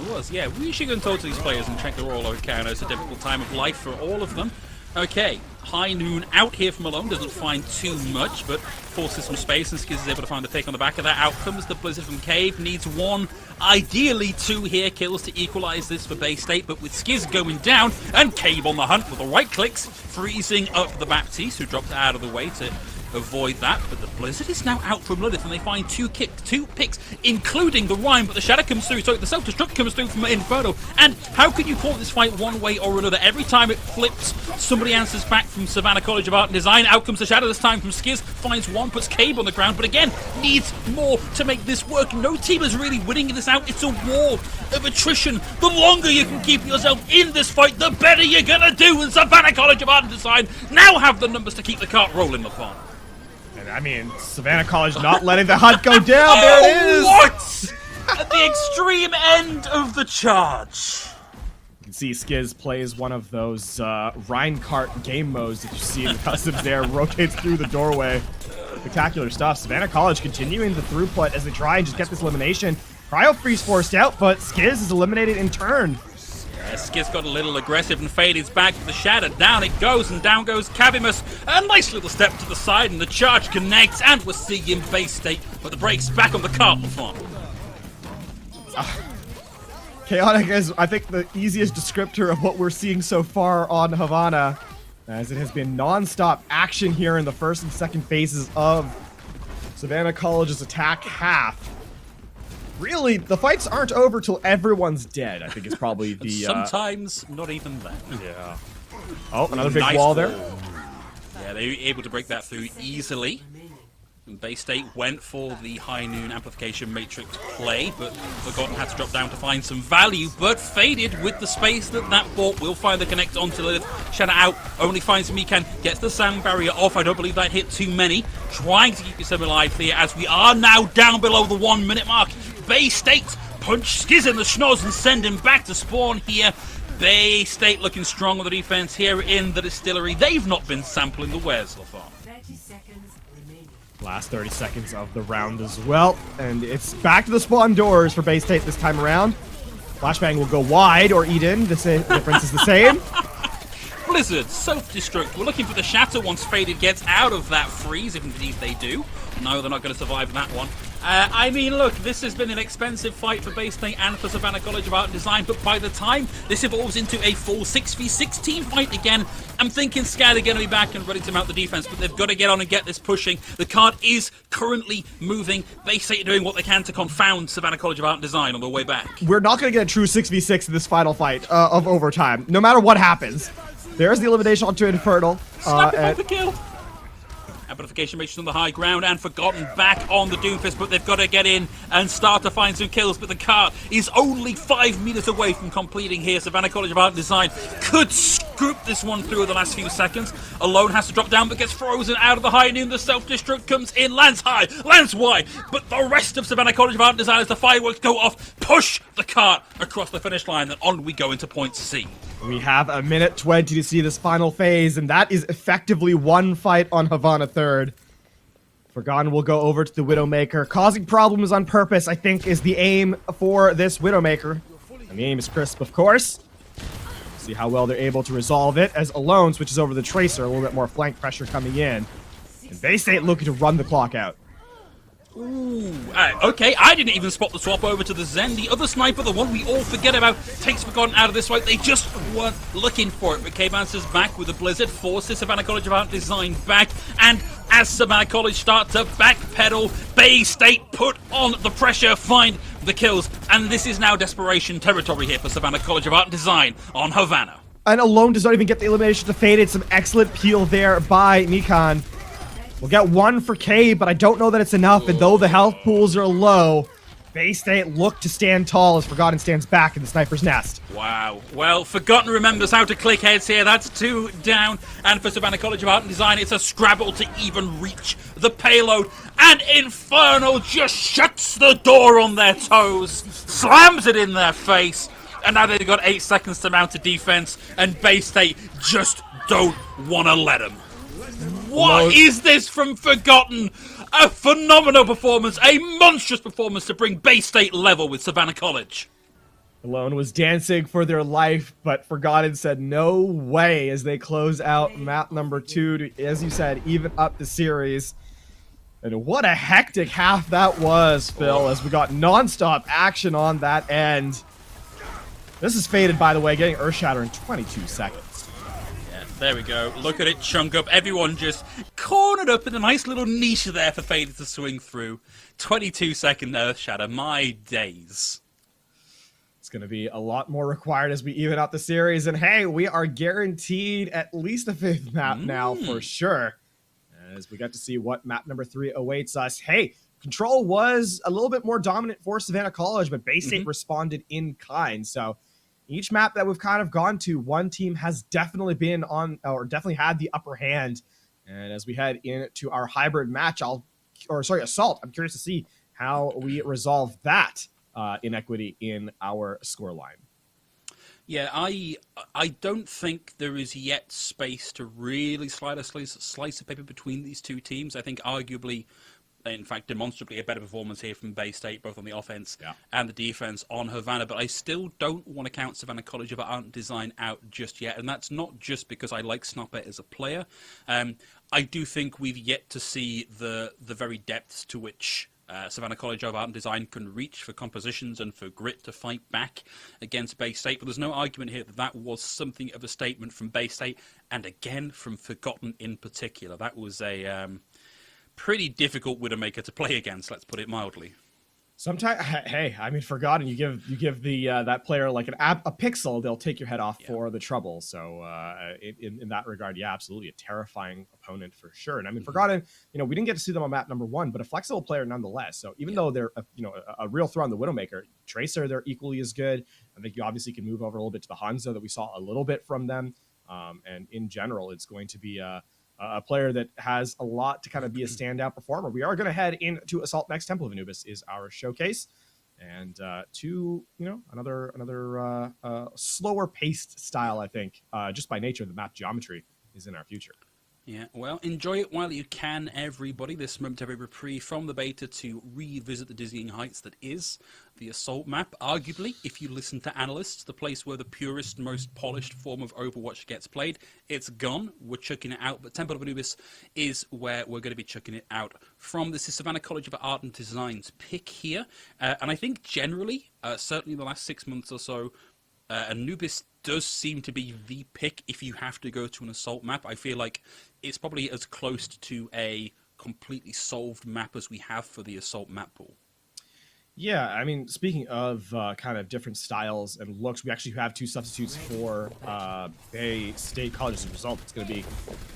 It was, yeah. We should go and talk to these players and check they're all okay. I know it's a difficult time of life for all of them. Okay, High Noon out here from Alone, doesn't find too much, but forces some space, and Skiz is able to find a pick on the back of that. Out comes the Blizzard from Cave, needs 1, ideally 2 here, kills to equalize this for Bay State, but with Skiz going down, and Cave on the hunt with the right clicks, freezing up the Baptiste, who dropped out of the way to avoid that, but the Blizzard is now out from Lilith, and they find 2 picks, including the Rhyme, but the Shadow comes through, so the Self-Destruct comes through from Inferno, and how can you call this fight one way or another? Every time it flips, somebody answers back from Savannah College of Art and Design. Out comes the Shadow, this time from Skiz, finds 1, puts Cabe on the ground, but again, needs more to make this work. No team is really winning this out. It's a war of attrition. The longer you can keep yourself in this fight, the better you're gonna do, and Savannah College of Art and Design now have the numbers to keep the cart rolling the farm. I mean, Savannah College not letting the hunt go down. There it is. What? At the extreme end of the charge. You can see Skiz plays one of those Rhinecart game modes that you see in the customs there. Rotates through the doorway. Spectacular stuff. Savannah College continuing the throughput as they try and just get this elimination. Cryo Freeze forced out, but Skiz is eliminated in turn. Skiz got a little aggressive and faded back to the Shadow. Down it goes, and down goes Cavimus. A nice little step to the side, and the charge connects, and we're seeing Bay State, but the brakes back on the cart farm. Chaotic is, I think, the easiest descriptor of what we're seeing so far on Havana, as it has been non-stop action here in the first and second phases of Savannah College's attack half. Really, the fights aren't over till everyone's dead, I think is probably the... Sometimes, not even then. Yeah. Oh, another big Nice wall there. Yeah, they were able to break that through easily. And Bay State went for the High Noon Amplification Matrix play, but Forgotten had to drop down to find some value, but faded with the space that bought. Will find the connect onto Lilith. Shadow out, only finds Mikan, gets the sound barrier off. I don't believe that hit too many. Trying to keep yourself alive here as we are now down below the 1 minute mark. Bay State punch Skiz in the schnoz and send him back to spawn here. Bay State looking strong on the defense here in the distillery. They've not been sampling the wares so far. 30 seconds remaining. Last 30 seconds of the round as well. And it's back to the spawn doors for Bay State this time around. Flashbang will go wide or eat in. The difference is the same. Blizzard, self-destruct. We're looking for the Shatter once Faded gets out of that freeze, if indeed they do. No, they're not going to survive that one. I mean, look, this has been an expensive fight for Bay State and for Savannah College of Art and Design, but by the time this evolves into a full 6v6 team fight again, I'm thinking SCAD are going to be back and ready to mount the defense, but they've got to get on and get this pushing. The card is currently moving. Bay State are doing what they can to confound Savannah College of Art and Design on their way back. We're not going to get a true 6v6 in this final fight of overtime, no matter what happens. There's the elimination onto Infernal. Snap it the kill. Amplification Matrix on the high ground and Forgotten back on the Doomfist, but they've got to get in and start to find some kills, but the cart is only 5 meters away from completing here. Savannah College of Art and Design could scoop this one through in the last few seconds. Alone has to drop down but gets frozen out of the high noon. The self-destruct comes in, lands high, lands wide, but the rest of Savannah College of Art and Design as the fireworks go off, push the cart across the finish line, and on we go into point C. We have a minute 20 to see this final phase, and that is effectively one fight on Havana third. Forgotten will go over to the Widowmaker. Causing problems on purpose, I think, is the aim for this Widowmaker. And the aim is crisp, of course. See how well they're able to resolve it, as Alone switches over the Tracer, a little bit more flank pressure coming in. And Bay State looking to run the clock out. Ooh, okay, I didn't even spot the swap over to the Zen. The other sniper, the one we all forget about, takes Forgotten out of this fight. They just weren't looking for it. But Cave answers back with a Blizzard, forces Savannah College of Art Design back, and as Savannah College start to backpedal, Bay State put on the pressure, find the kills, and this is now desperation territory here for Savannah College of Art and Design on Havana. And Alone does not even get the elimination to Faded. Some excellent peel there by Mikan. We'll get one for K, but I don't know that it's enough. And though the health pools are low, Bay State look to stand tall as Forgotten stands back in the sniper's nest. Wow. Well, Forgotten remembers how to click heads here. That's 2 down. And for Savannah College of Art and Design, it's a scrabble to even reach the payload. And Infernal just shuts the door on their toes, slams it in their face. And now they've got 8 seconds to mount a defense. And Bay State just don't want to let them. What is this from Forgotten? A phenomenal performance, a monstrous performance to bring Bay State level with Savannah College. Alone was dancing for their life, but Forgotten said no way as they close out map number 2 to, as you said, even up the series. And what a hectic half that was, Phil, as we got non-stop action on that end. This is Faded, by the way, getting Earthshatter in 22 seconds. There we go. Look at it chunk up. Everyone just cornered up in a nice little niche there for Faded to swing through. 22-second Earthshatter. My days. It's going to be a lot more required as we even out the series. And hey, we are guaranteed at least a 5th map now for sure. As we got to see what map number 3 awaits us. Hey, Control was a little bit more dominant for Savannah College, but Bay State responded in kind. So each map that we've kind of gone to, one team has definitely been on, or definitely had the upper hand. And as we head into our hybrid match, Assault, I'm curious to see how we resolve that inequity in our scoreline. Yeah, I don't think there is yet space to really slide a slice of paper between these two teams. I think arguably, in fact, demonstrably a better performance here from Bay State, both on the offense and the defense on Havana. But I still don't want to count Savannah College of Art and Design out just yet. And that's not just because I like Snopper as a player. I do think we've yet to see the very depths to which Savannah College of Art and Design can reach for compositions and for grit to fight back against Bay State. But there's no argument here that that was something of a statement from Bay State. And again, from Forgotten in particular. That was a pretty difficult Widowmaker to play against, let's put it mildly. Sometimes, hey, I mean, Forgotten, you give the that player like a pixel, they'll take your head off for the trouble. So in that regard, yeah, absolutely a terrifying opponent for sure. And I mean, Forgotten, we didn't get to see them on map number 1, but a flexible player nonetheless. So even though they're a real threat on the Widowmaker, Tracer, they're equally as good. I think you obviously can move over a little bit to the Hanzo that we saw a little bit from them. And in general, it's going to be a player that has a lot to kind of be a standout performer. We are going to head into Assault next. Temple of Anubis is our showcase. And another slower paced style, I think, just by nature of the map geometry is in our future. Yeah, well, enjoy it while you can, everybody. This momentary reprieve from the beta to revisit the dizzying heights that is the Assault map. Arguably, if you listen to analysts, the place where the purest, most polished form of Overwatch gets played. It's gone. We're chucking it out. But Temple of Anubis is where we're going to be chucking it out from. This is Savannah College of Art and Design's pick here. And I think generally, certainly in the last 6 months or so, Anubis does seem to be the pick if you have to go to an Assault map. I feel like it's probably as close to a completely solved map as we have for the Assault map pool. Yeah, I mean, speaking of kind of different styles and looks, we actually have 2 substitutes for Bay State College as a result. It's going to be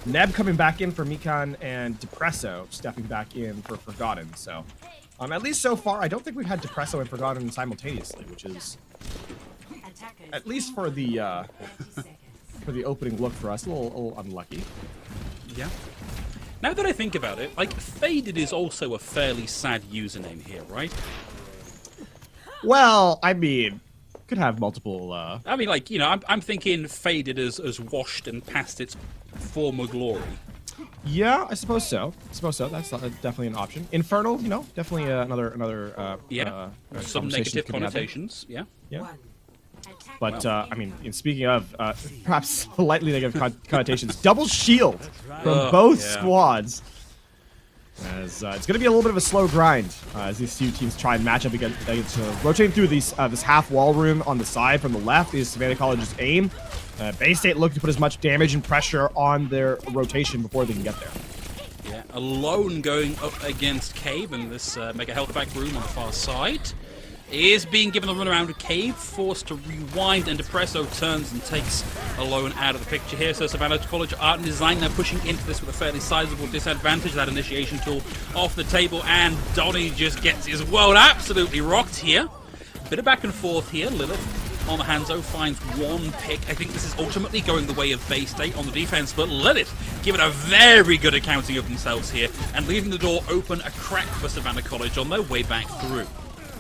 Neb coming back in for Mikan and Depresso stepping back in for Forgotten. So, at least so far, I don't think we've had Depresso and Forgotten simultaneously, which is, at least for the opening look for us, a little unlucky. Yeah. Now that I think about it, like, Faded is also a fairly sad username here, right? Well, I mean, could have multiple... I mean, like, I'm thinking Faded as washed and past its former glory. Yeah, I suppose so. That's definitely an option. Infernal, definitely another some negative connotations, yeah. But, I mean, speaking of perhaps slightly negative connotations, double shield from both squads. As it's going to be a little bit of a slow grind as these two teams try and match up against rotating through this half wall room on the side from the left is Savannah College's aim. Bay State looking to put as much damage and pressure on their rotation before they can get there. Yeah, Alone going up against Cave in this mega health pack room on the far side. is being given the runaround. Cave forced to rewind, and Depresso turns and takes Alone out of the picture here. So Savannah College Art and Design now pushing into this with a fairly sizable disadvantage. That initiation tool off the table, and Donnie just gets his world absolutely rocked here. Bit of back and forth here. Lilith on the Hanzo finds one pick. I think this is ultimately going the way of Bay State on the defense, but Lilith giving a very good accounting of themselves here and leaving the door open a crack for Savannah College on their way back through.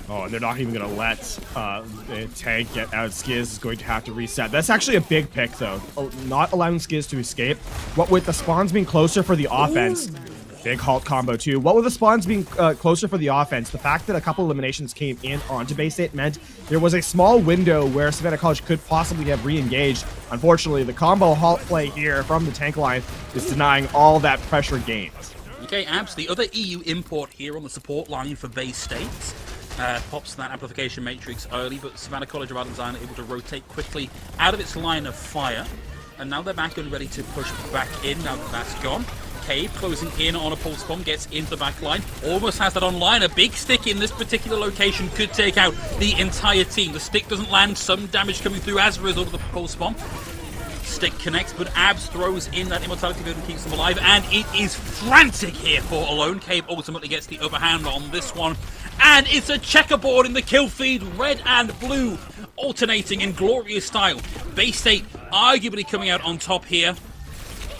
Oh, and they're not even going to let the tank get out. Skiz is going to have to reset. That's actually a big pick, though. Not allowing Skiz to escape. What with the spawns being closer for the offense. Ooh. Big halt combo, too. What with the spawns being closer for the offense, the fact that a couple eliminations came in onto Bay State meant there was a small window where Savannah College could possibly have re-engaged. Unfortunately, the combo halt play here from the tank line is denying all that pressure gains. Okay, Abs, the other EU import here on the support line for Bay State. Pops that amplification matrix early, but Savannah College of Art and Design able to rotate quickly out of its line of fire. And now they're back and ready to push back in now that that's gone. Cave closing in on a pulse bomb, gets into the back line, almost has that online. A big stick in this particular location could take out the entire team. The stick doesn't land, some damage coming through as a result of the pulse bomb. Stick connects, but Abs throws in that immortality build and keeps them alive, and it is frantic here for Alone. Cave ultimately gets the upper hand on this one, and it's a checkerboard in the kill feed, red and blue alternating in glorious style. Bay State arguably coming out on top here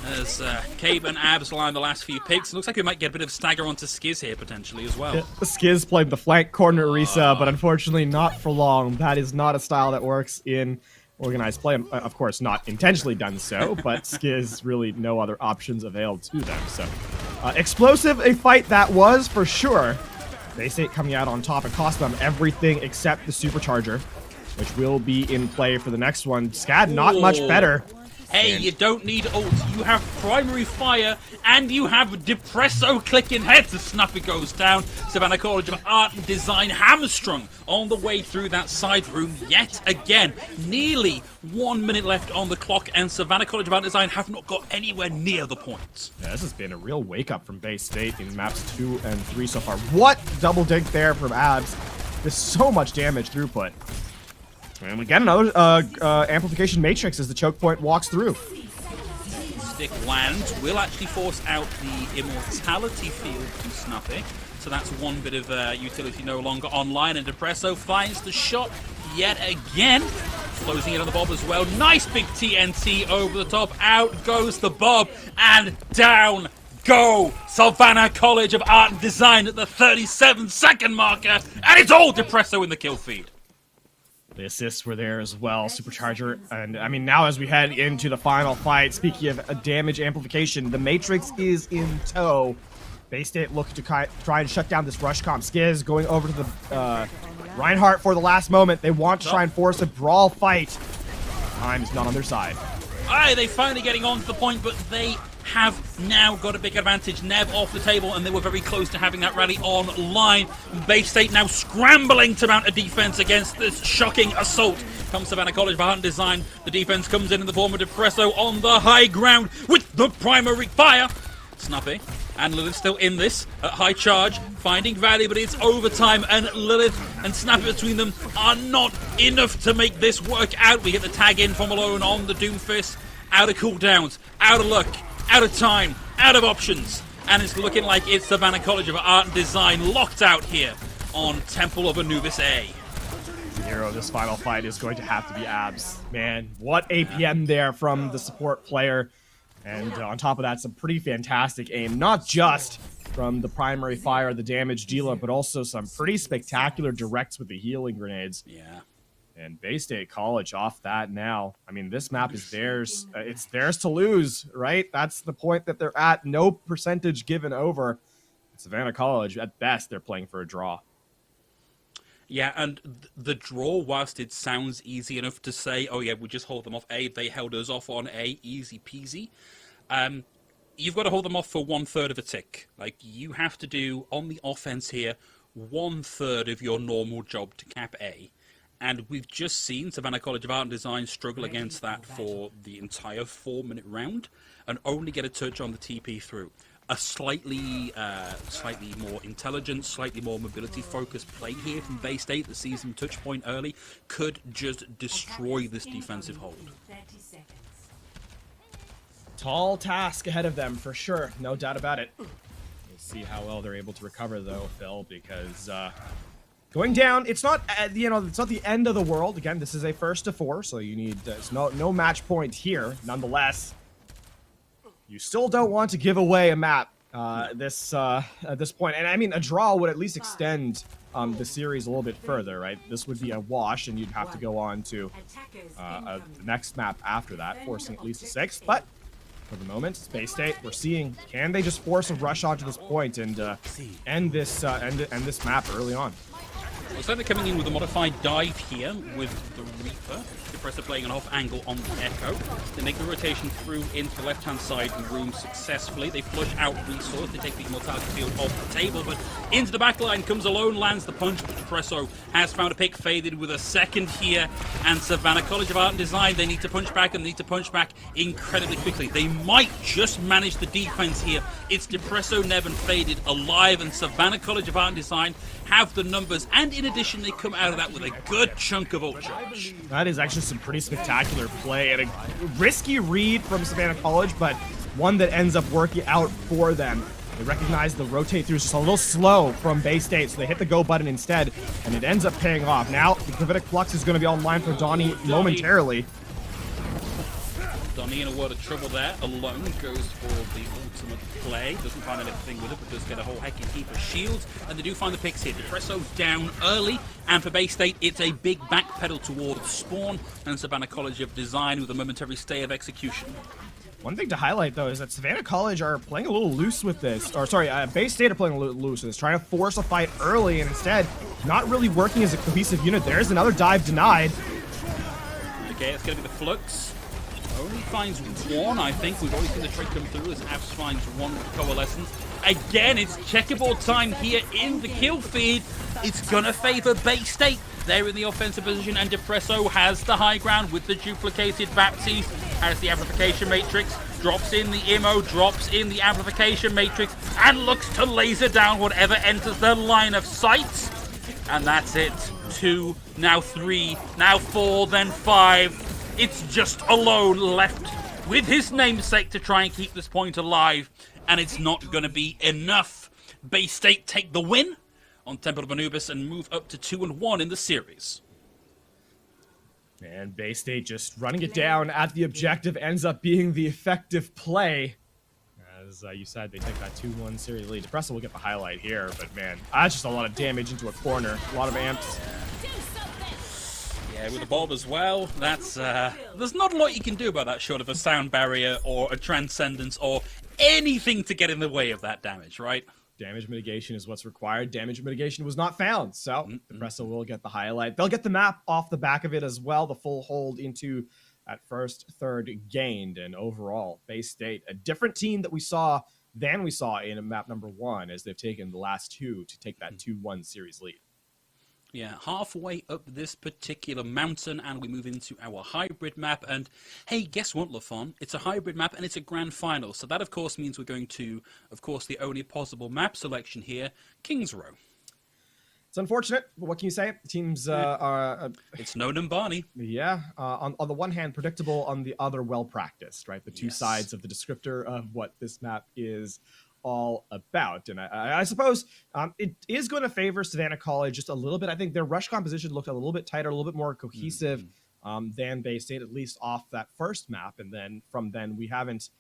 as Cave and Abs line the last few picks. Looks like we might get a bit of stagger onto Skiz here potentially as well. Yeah, Skiz played the flank corner Orisa, but unfortunately not for long. That is not a style that works in organized play. Of course, not intentionally done so, but Skiz really no other options available to them. So, explosive a fight that was for sure. Bay State coming out on top and cost them everything except the supercharger, which will be in play for the next one. SCAD not much better. Hey, you don't need ult. You have primary fire, and you have Depresso clicking head. The snapper goes down. Savannah College of Art and Design hamstrung on the way through that side room yet again. Nearly 1 minute left on the clock, and Savannah College of Art and Design have not got anywhere near the points. Yeah, this has been a real wake-up from Bay State in maps 2 and 3 so far. What double dink there from Abs. There's so much damage throughput. And we get another amplification matrix as the choke point walks through. Stick lands will actually force out the immortality field to Snuffy. So that's one bit of utility no longer online. And Depresso finds the shot yet again. Closing in on the Bob as well. Nice big TNT over the top. Out goes the Bob. And down go Savannah College of Art and Design at the 37-second marker. And it's all Depresso in the kill feed. The assists were there as well, Supercharger, and I mean now as we head into the final fight, speaking of a damage amplification, the Matrix is in tow. Bay State looking to try and shut down this rush comp. Skiz going over to the Reinhardt for the last moment. They want to try and force a brawl fight. Time is not on their side. Aye, they finally getting on to the point, but they have now got a big advantage. Nev off the table, and they were very close to having that rally online. Bay State now scrambling to mount a defense against this shocking assault. Comes Savannah College of Art and Design. The defense comes in the form of Depresso on the high ground with the primary fire. Snuffy and Lilith still in this at high charge, finding value, but it's overtime, and Lilith and Snappy between them are not enough to make this work out. We get the tag in from Alone on the Doomfist. Out of cooldowns, out of luck, out of time, out of options, and it's looking like it's Savannah College of Art and Design locked out here on Temple of Anubis A. The hero of this final fight is going to have to be Abs. Man, what APM there from the support player, and on top of that, some pretty fantastic aim, not just from the primary fire, the damage dealer, but also some pretty spectacular directs with the healing grenades. Yeah. And Bay State College off that now. I mean, this map is theirs. It's theirs to lose, right? That's the point that they're at. No percentage given over. Savannah College, at best, they're playing for a draw. Yeah, and the draw, whilst it sounds easy enough to say, oh yeah, we just hold them off A, they held us off on A, easy peasy. You've got to hold them off for 1/3 of a tick. Like, you have to do, on the offense here, 1/3 of your normal job to cap A. And we've just seen Savannah College of Art and Design struggle against that for the entire 4-minute round and only get a touch on the TP through. a slightly more intelligent, slightly more mobility-focused play here from Bay State that sees them touch point early could just destroy this defensive hold. Tall task ahead of them for sure, no doubt about it. We'll see how well they're able to recover though, Phil, because going down, it's not it's not the end of the world. Again, this is a 1st to 4, so you need it's no match point here. Nonetheless, you still don't want to give away a map at this point. And I mean, a draw would at least extend the series a little bit further, right? This would be a wash, and you'd have to go on to the next map after that, forcing at least a 6th. But for the moment, it's Bay State. We're seeing, can they just force a rush onto this point and end this map early on? Looks like they're coming in with a modified dive here with the Reaper. Depressor playing an off angle on the Echo. They make the rotation through into the left-hand side room successfully. They flush out resource. They take the Immortality Field off the table, but into the backline comes Alone, lands the punch, but Depresso has found a pick, faded with a 2nd here, and Savannah College of Art and Design, they need to punch back, and they need to punch back incredibly quickly. They might just manage the defense here. It's Depresso, Nev, and Faded alive, and Savannah College of Art and Design have the numbers, and in addition, they come out of that with a good chunk of ult charge. That is actually some pretty spectacular play, and a risky read from Savannah College, but one that ends up working out for them. They recognize the rotate through is just a little slow from Bay State, so they hit the go button instead, and it ends up paying off. Now, the Gravitic Flux is going to be online for Donnie momentarily. Donnie in a world of trouble there. Alone goes for the ultimate play. Doesn't find anything with it, but does get a whole heckin' heap of shields. And they do find the picks here. Depresso down early. And for Bay State, it's a big backpedal towards spawn. And Savannah College of Design with a momentary stay of execution. One thing to highlight, though, is that Savannah College are playing a little loose with this. Or, sorry, Bay State are playing a little loose with this, trying to force a fight early, and instead, not really working as a cohesive unit. There's another dive denied. Okay, it's going to be the Flux. Only finds one, I think. We've already seen the trade come through as Abs finds one with Coalescence. Again, it's checkerboard time here in the kill feed. It's going to favor Bay State. They're in the offensive position, and Depresso has the high ground with the duplicated Baptiste, has the amplification matrix, drops in the IMO, drops in the amplification matrix, and looks to laser down whatever enters their line of sight. And that's it. 2, now 3, now 4, then 5. It's just Alone left with his namesake to try and keep this point alive, and it's not going to be enough. Bay State take the win on Temple of Anubis and move up to 2-1 in the series. And Bay State just running it down at the objective ends up being the effective play. As you said, they take that 2-1 series lead. Depresso will get the highlight here, but man, that's just a lot of damage into a corner. A lot of amps. Yeah, with the Bob as well, that's, there's not a lot you can do about that short of a sound barrier or a transcendence or anything to get in the way of that damage, right? Damage mitigation is what's required. Damage mitigation was not found, so Depresso will get the highlight. They'll get the map off the back of it as well, the full hold into that first third gained, and overall, Bay State, a different team that we saw than we saw in map number 1, as they've taken the last 2 to take that 2-1 series lead. Yeah, halfway up this particular mountain, and we move into our hybrid map. And hey, guess what, Lafon? It's a hybrid map, and it's a grand final. So that, of course, means we're going to, of course, the only possible map selection here, Kings Row. It's unfortunate, but what can you say? The teams are... it's no Numbani. Yeah, on the one hand, predictable, on the other, well-practiced, right? The two sides of the descriptor of what this map is all about. And I suppose it is going to favor Savannah College just a little bit. I think their rush composition looked a little bit tighter, a little bit more cohesive than Bay State, at least off that first map. And then from then, we haven't,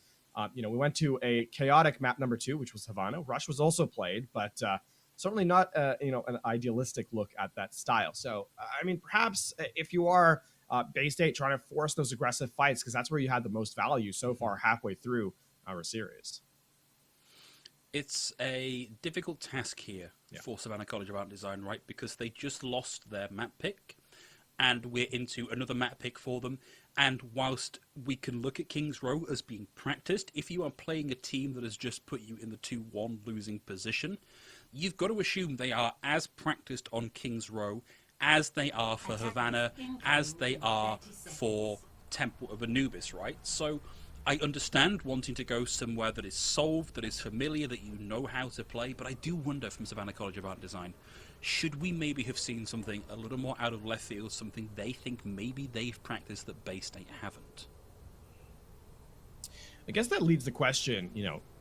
we went to a chaotic map number 2, which was Savannah. Rush was also played, but certainly not, an idealistic look at that style. So, I mean, perhaps if you are Bay State trying to force those aggressive fights, because that's where you had the most value so far halfway through our series. It's a difficult task here for Savannah College of Art and Design, right? Because they just lost their map pick, and we're into another map pick for them. And whilst we can look at Kings Row as being practiced, if you are playing a team that has just put you in the 2-1 losing position, you've got to assume they are as practiced on Kings Row as they are for Havana, as they are for Temple of Anubis, right? So I understand wanting to go somewhere that is solved, that is familiar, that you know how to play, but I do wonder from Savannah College of Art and Design, should we maybe have seen something a little more out of left field, something they think maybe they've practiced that Bay State haven't? I guess that leads the question,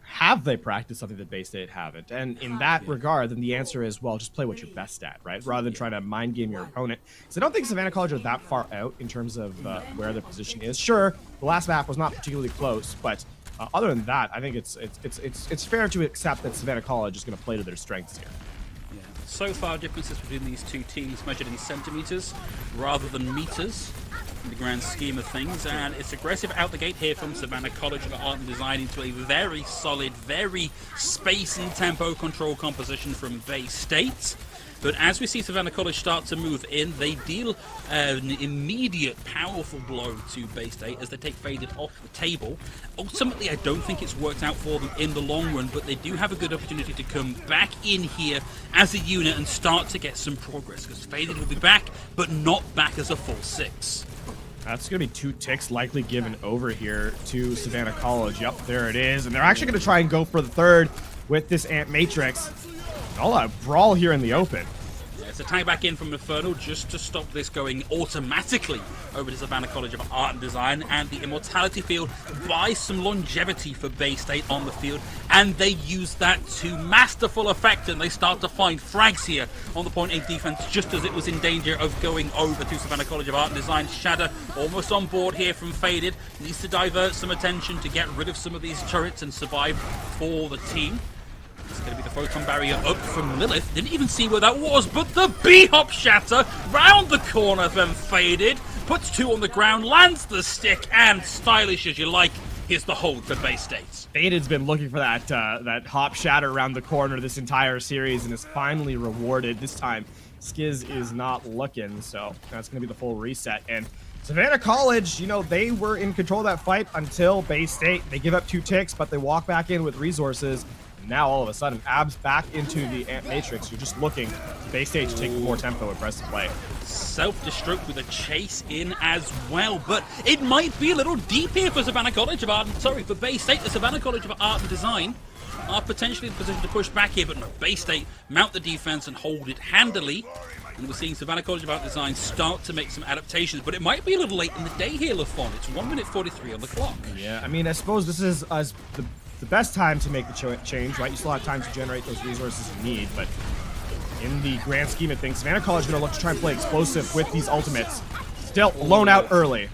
have they practiced something that Bay State haven't? And in that regard, then the answer is, well, just play what you're best at, right? Rather than trying to mind game your opponent. So I don't think Savannah College are that far out in terms of where their position is. Sure, the last map was not particularly close, but other than that, I think it's fair to accept that Savannah College is going to play to their strengths here. Yeah. So far, differences between these two teams measured in centimeters rather than meters in the grand scheme of things, and it's aggressive out the gate here from Savannah College of Art and Design into a very solid, very space and tempo control composition from Bay State. But as we see Savannah College start to move in, they deal an immediate, powerful blow to Bay State as they take Faded off the table. Ultimately, I don't think it's worked out for them in the long run, but they do have a good opportunity to come back in here as a unit and start to get some progress, because Faded will be back, but not back as a full 6. That's going to be 2 ticks likely given over here to Savannah College. Yep, there it is. And they're actually going to try and go for the 3rd with this Ant Matrix. All a brawl here in the open. Yeah, it's a tie back in from Infernal just to stop this going automatically over to Savannah College of Art and Design, and the Immortality field buys some longevity for Bay State on the field, and they use that to masterful effect, and they start to find frags here on the point A defense just as it was in danger of going over to Savannah College of Art and Design. Shadow almost on board here from Faded, needs to divert some attention to get rid of some of these turrets and survive for the team. It's going to be the photon barrier up from Lilith. Didn't even see where that was, but the B-hop shatter round the corner from Faded. Puts 2 on the ground, lands the stick, and stylish as you like, here's the hold for Bay State. Faded's been looking for that hop shatter around the corner this entire series and is finally rewarded. This time, Skiz is not looking, so that's going to be the full reset. And Savannah College, they were in control of that fight until Bay State. They give up 2 ticks, but they walk back in with resources. Now, all of a sudden, Abs back into the Ant Matrix. You're just looking to Bay State to take more tempo and press the play. Self-destruct with a chase in as well, but it might be a little deep here for Savannah College of Art, for Bay State. The Savannah College of Art and Design are potentially in the position to push back here, but no, Bay State mount the defense and hold it handily. And we're seeing Savannah College of Art and Design start to make some adaptations, but it might be a little late in the day here, LaFon. It's 1 minute 43 on the clock. Yeah, I mean, I suppose this is the best time to make the change, right? You still have time to generate those resources you need, but in the grand scheme of things, Savannah College is going to look to try and play explosive with these ultimates. Still alone out early.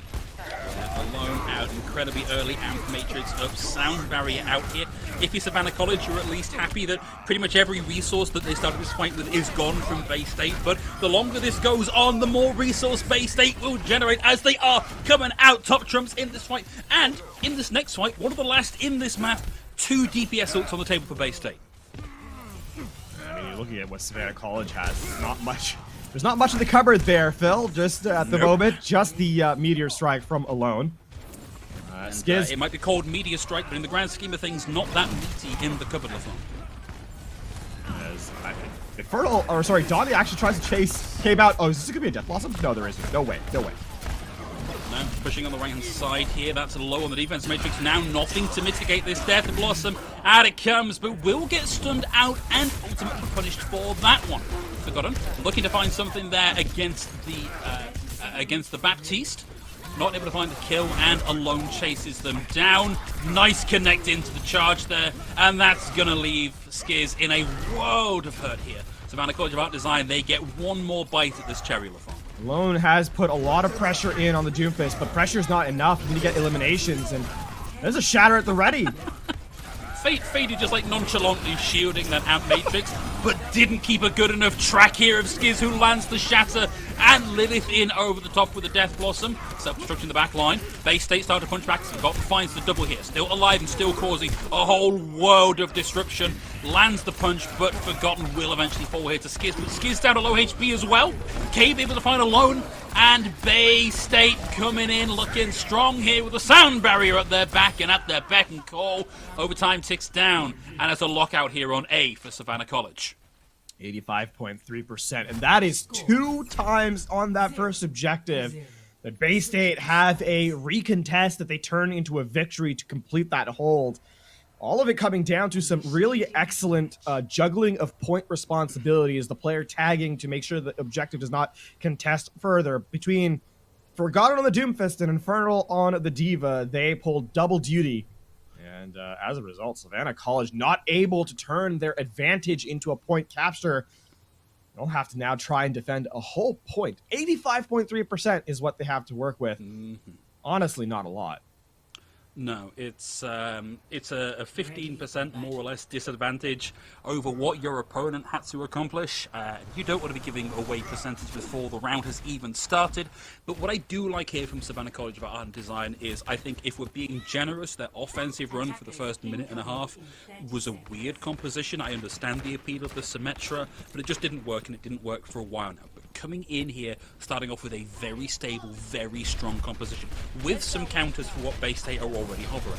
Alone out incredibly early. Amp Matrix up, sound barrier out here. If you're Savannah College, you're at least happy that pretty much every resource that they started this fight with is gone from Bay State. But the longer this goes on, the more resource Bay State will generate, as they are coming out top trumps in this fight. And in this next fight, one of the last in this map, 2 DPS ults on the table for Bay State. I mean, you're looking at what Savannah College has. Not much. There's not much in the cupboard there, Phil. Just at the moment, just the Meteor Strike from Alone. Skiz. It might be called Meteor Strike, but in the grand scheme of things, not that meaty in the cupboard, LaFon. Donnie actually tries to chase, came out. Oh, is this going to be a Death Blossom? No, there isn't. No way. No way. Now pushing on the right-hand side here. That's low on the defense matrix. Now nothing to mitigate this Death Blossom. Out it comes, but will get stunned out and ultimately punished for that one. Forgotten. Looking to find something there against the Baptiste. Not able to find the kill, and Alone chases them down. Nice connect into the charge there, and that's going to leave Skiz in a world of hurt here. Savannah College of Art Design, they get one more bite at this cherry, LaFon. Alone has put a lot of pressure in on the Doomfist, but pressure's not enough. You need to get eliminations, and there's a shatter at the ready. Faded just like nonchalantly shielding that Amp Matrix, but didn't keep a good enough track here of Skiz, who lands the shatter, and Lilith in over the top with the Death Blossom. Self-destructing the back line. Bay State started to punch back. Forgotten finds the double here. Still alive and still causing a whole world of disruption. Lands the punch, but Forgotten will eventually fall here to Skiz. But Skiz down to low HP as well. Cave able to find Alone. And Bay State coming in looking strong here with a sound barrier at their back and at their beck and call. Overtime ticks down, and it's a lockout here on A for Savannah College. 85.3%, and that is 2 times on that first objective that Bay State have a recontest that they turn into a victory to complete that hold. All of it coming down to some really excellent juggling of point responsibilities, the player tagging to make sure the objective does not contest further. Between Forgotten on the Doomfist and Infernal on the Diva, they pulled double duty. And as a result, Savannah College not able to turn their advantage into a point capture. They'll have to now try and defend a whole point. 85.3% is what they have to work with. Honestly, not a lot. No, it's a 15% more or less disadvantage over what your opponent had to accomplish. You don't want to be giving away percentage before the round has even started. But what I do like here from Savannah College of Art and Design is, I think if we're being generous, their offensive run for the first minute and a half was a weird composition. I understand the appeal of the Symmetra, but it just didn't work, and it didn't work for a while now. But coming in here, starting off with a very stable, very strong composition, with some counters for what Bay State are already hovering.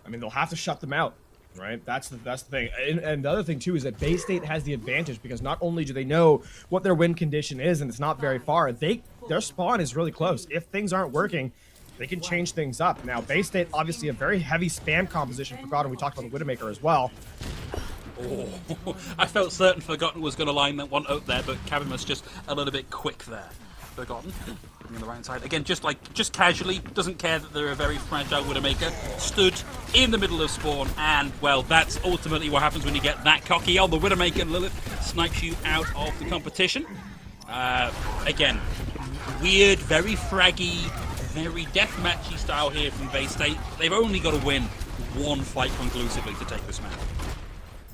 I mean, they'll have to shut them out, right? That's the thing. And the other thing, too, is that Bay State has the advantage because not only do they know what their win condition is, and it's not very far, their spawn is really close. If things aren't working, they can change things up. Now, Bay State, obviously a very heavy spam composition. Forgotten, we talked about the Widowmaker as well. Oh, I felt certain Forgotten was going to line that one out there, but Cabin was just a little bit quick there. Forgotten, on the right side. Again, just casually, doesn't care that they're a very fragile Widowmaker, stood in the middle of spawn, and, well, that's ultimately what happens when you get that cocky. Oh, the Widowmaker and Lilith snipes you out of the competition. Again, weird, very fraggy, very deathmatchy style here from Bay State. They've only got to win one fight conclusively to take this match.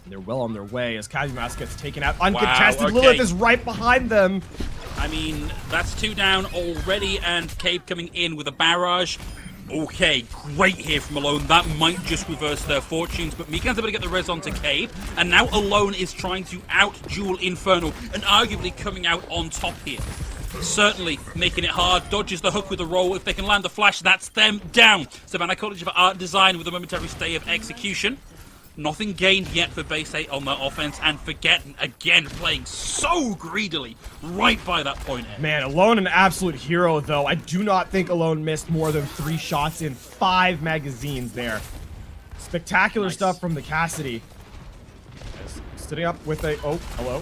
They're well on their way as Kazumas gets taken out uncontested. Wow, okay. Lilith is right behind them. I mean, that's 2 down already, and Cave coming in with a barrage. Okay, great here from Alone. That might just reverse their fortunes, but Mikan's able to get the res onto Cave, and now Alone is trying to out-duel Infernal, and arguably coming out on top here. Certainly making it hard, dodges the hook with the roll. If they can land the flash, that's them down. Savannah College of Art and Design with a momentary stay of execution. Nothing gained yet for Bay State on their offense, and Forgotten again playing so greedily right by that point. Man, Alone an absolute hero, though. I do not think Alone missed more than 3 shots in 5 magazines there. Spectacular stuff from the Cassidy. Sitting up with a... Oh, hello.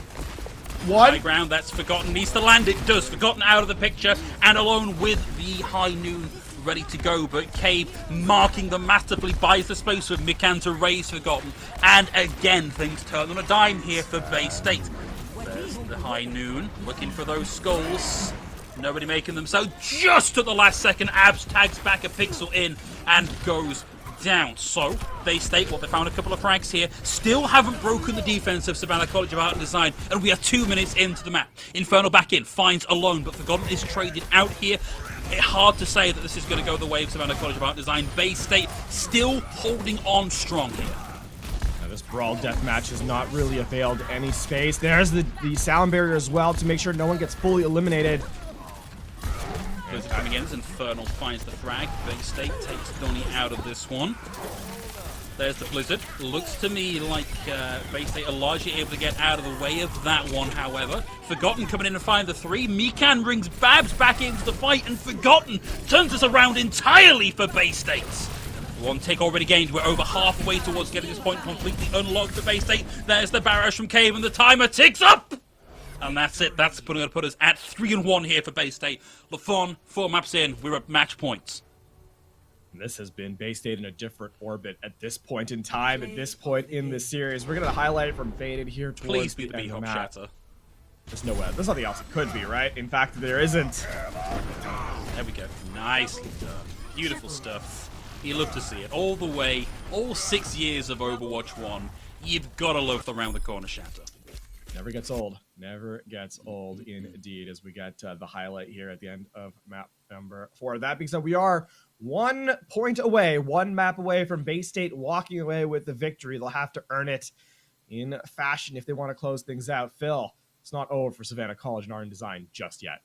High ground, that's Forgotten. Needs to land, it does. Forgotten out of the picture, and Alone with the high noon ready to go, but Cave marking them masterfully, buys the space for Mikan to raise Forgotten, and again things turn on a dime here for Bay State. There's the high noon, looking for those skulls, nobody making them, so just at the last second, Abs tags back a pixel in and goes down. So, Bay State, well, they found a couple of frags here, still haven't broken the defense of Savannah College of Art and Design, and we are 2 minutes into the map. Infernal back in, finds Alone, but Forgotten is traded out here. It's hard to say that this is going to go the way of Savannah College of Art and Design. Bay State still holding on strong here. Now this Brawl deathmatch has not really availed any space. There's the sound barrier as well to make sure no one gets fully eliminated. Blizzard coming in as Infernal finds the frag. Bay State takes Donnie out of this one. There's the Blizzard. Looks to me like Bay State are largely able to get out of the way of that one, however. Forgotten coming in and find the 3. Mikan brings Babs back into the fight, and Forgotten turns us around entirely for Bay State. 1 tick already gained. We're over halfway towards getting this point completely unlocked for Bay State. There's the barrage from Cave, and the timer ticks up! And that's it. That's going to put us at 3-1 here for Bay State. Lafon, 4 maps in, we're at match points. This has been Bay State in a different orbit at this point in time, at this point in this series. We're going to highlight it from Faded here towards Please be the end of B-Hop map. Shatter. There's no way. There's nothing else it could be, right? In fact, there isn't. There we go. Nicely done. Beautiful stuff. You love to see it. All the way, all 6 years of Overwatch 1, you've got to love the round the corner shatter. Never gets old. Never gets old indeed, as we get the highlight here at the end of map number 4. That being said, we are 1 point away, 1 map away from Bay State walking away with the victory. They'll have to earn it in fashion if they want to close things out. Phil, it's not over for Savannah College and Art and Design just yet.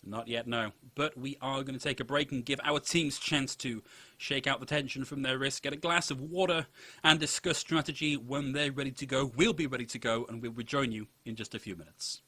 Not yet, no. But we are going to take a break and give our teams a chance to shake out the tension from their wrists, get a glass of water, and discuss strategy. When they're ready to go, we'll be ready to go, and we'll rejoin you in just a few minutes.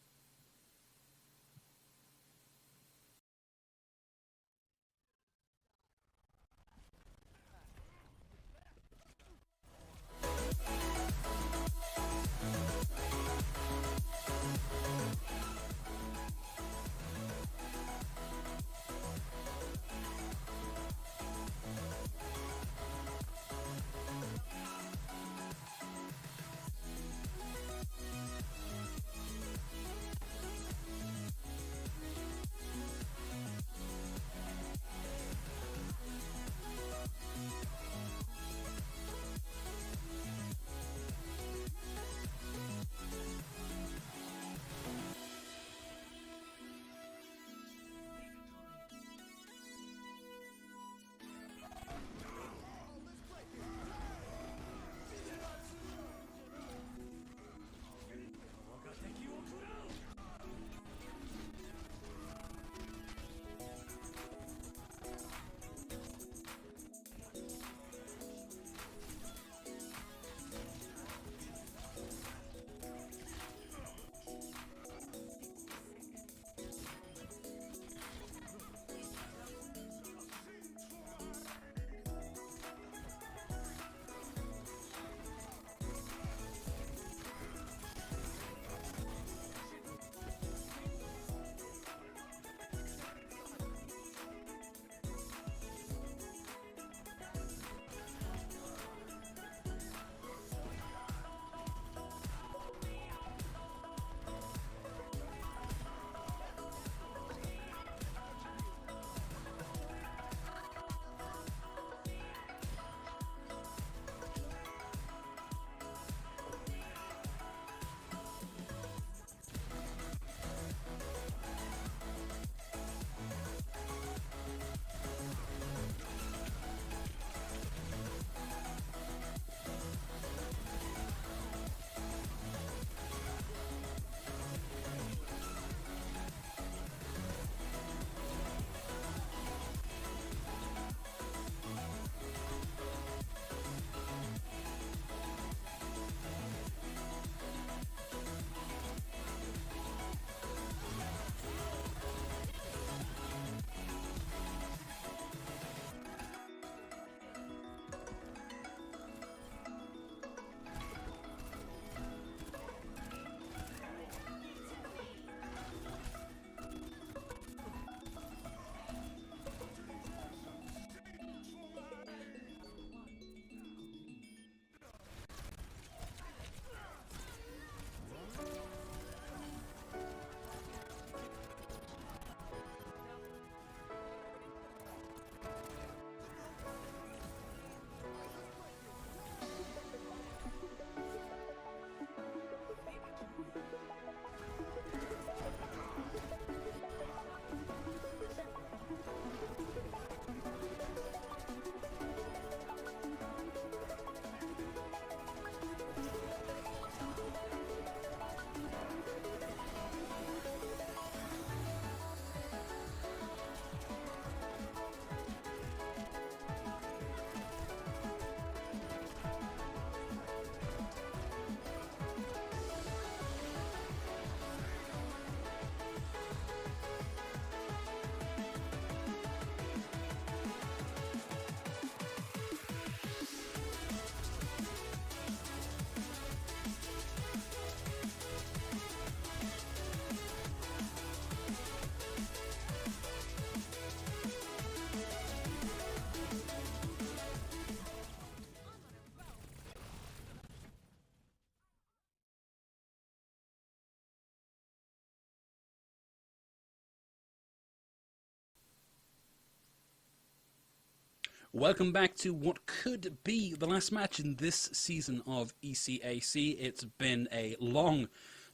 Welcome back to what could be the last match in this season of ECAC. It's been a long,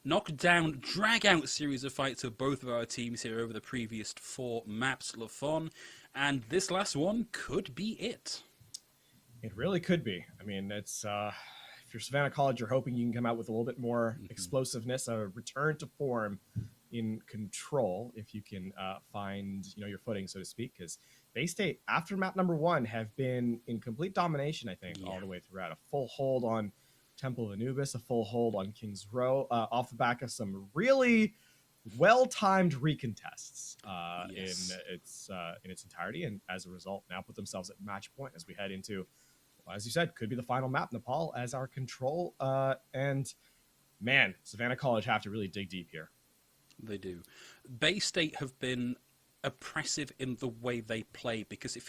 knockdown, drag-out series of fights of both of our teams here over the previous 4 maps, Lafon, and this last one could be it. It really could be. I mean, it's if you're Savannah College, you're hoping you can come out with a little bit more explosiveness, a return to form in control, if you can find your footing, so to speak, because Bay State, after map number 1, have been in complete domination, I think, all the way throughout. A full hold on Temple of Anubis, a full hold on King's Row, off the back of some really well-timed recontests in its entirety, and as a result, now put themselves at match point as we head into, well, as you said, could be the final map, Nepal as our control, and man, Savannah College have to really dig deep here. They do. Bay State have been oppressive in the way they play, because it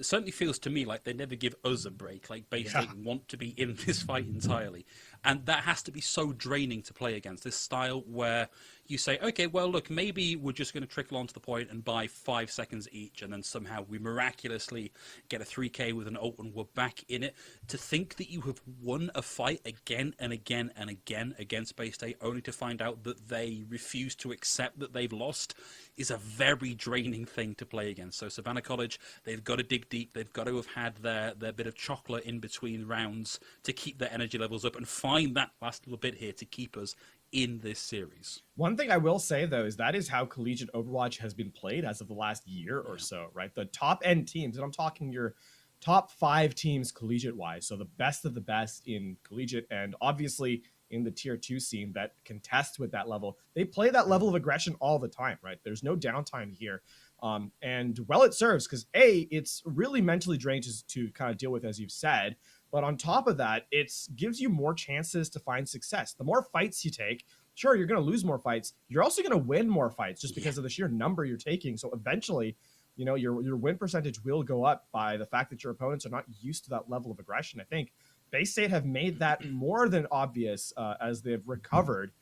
certainly feels to me like they never give us a break. Like Bay State want to be in this fight entirely, and that has to be so draining to play against. This style where you say, okay, well, look, maybe we're just going to trickle on to the point and buy 5 seconds each, and then somehow we miraculously get a 3K with an ult and we're back in it. To think that you have won a fight again and again and again against Bay State, only to find out that they refuse to accept that they've lost, is a very draining thing to play against. So Savannah College, they've got to dig deep. They've got to have had their bit of chocolate in between rounds to keep their energy levels up and find that last little bit here to keep us in this series. One thing I will say, though, is that is how collegiate Overwatch has been played as of the last year or so, right? The top-end teams, and I'm talking your top 5 teams collegiate-wise, so the best of the best in collegiate, and obviously in the tier 2 scene that contest with that level, they play that level of aggression all the time, right? There's no downtime here. And well, it serves, because A, it's really mentally draining to kind of deal with, as you've said, but on top of that, it gives you more chances to find success. The more fights you take, sure, you're going to lose more fights. You're also going to win more fights just because of the sheer number you're taking. So eventually, your win percentage will go up by the fact that your opponents are not used to that level of aggression. I think Bay State have made that more than obvious as they've recovered.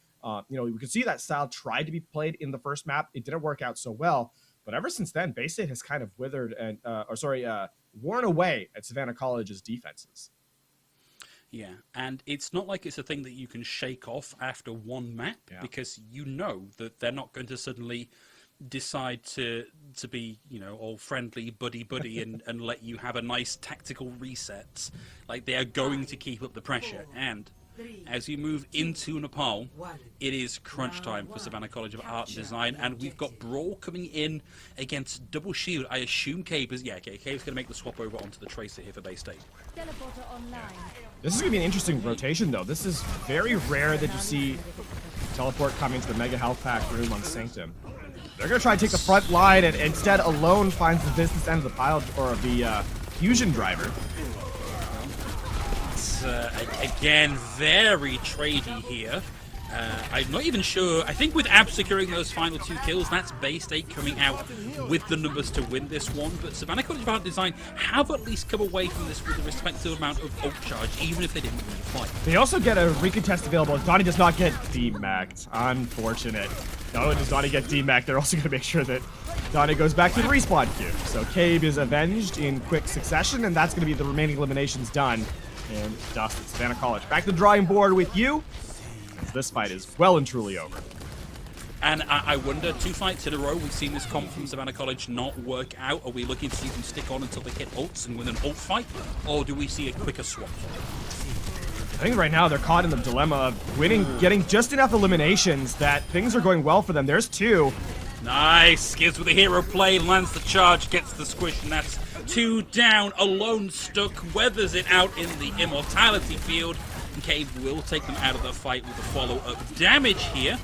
We could see that style tried to be played in the first map. It didn't work out so well. But ever since then, Bay State has kind of withered and, worn away at Savannah College's defenses. Yeah, and it's not like it's a thing that you can shake off after one map, because you know that they're not going to suddenly decide to be, all friendly, buddy, and let you have a nice tactical reset. Like, they are going to keep up the pressure. And as we move into Nepal, it is crunch time for Savannah College of Art and Design, and we've got Brawl coming in against Double Shield. I assume Cabe is, Cabe's going to make the swap over onto the Tracer here for Bay State. This is going to be an interesting rotation, though. This is very rare that you see teleport come into the Mega Health Pack room on Sanctum. They're going to try to take the front line, and instead Alone finds the business end of the pile, or the fusion driver. Again, very tradey here. I'm not even sure. I think with Ab securing those final 2 kills, that's Bay State coming out with the numbers to win this one. But Savannah College of Art Design have at least come away from this with a respectable amount of ult charge, even if they didn't win the fight. They also get a recontest available. Donnie does not get demacked. Unfortunate. Not only does Donnie get demacked, they're also going to make sure that Donnie goes back to the respawn queue. So Cabe is avenged in quick succession, and that's going to be the remaining eliminations done. And dust at Savannah College. Back to the drawing board with you. This fight is well and truly over. And I wonder, 2 fights in a row, we've seen this comp from Savannah College not work out. Are we looking to see them stick on until they hit ults and win an ult fight? Or do we see a quicker swap? I think right now they're caught in the dilemma of winning, getting just enough eliminations that things are going well for them. There's 2. Nice. Gives with the hero play, lands the charge, gets the squish, and that's 2 down. Alone stuck, weathers it out in the immortality field. And Cave will take them out of the fight with a follow-up damage here.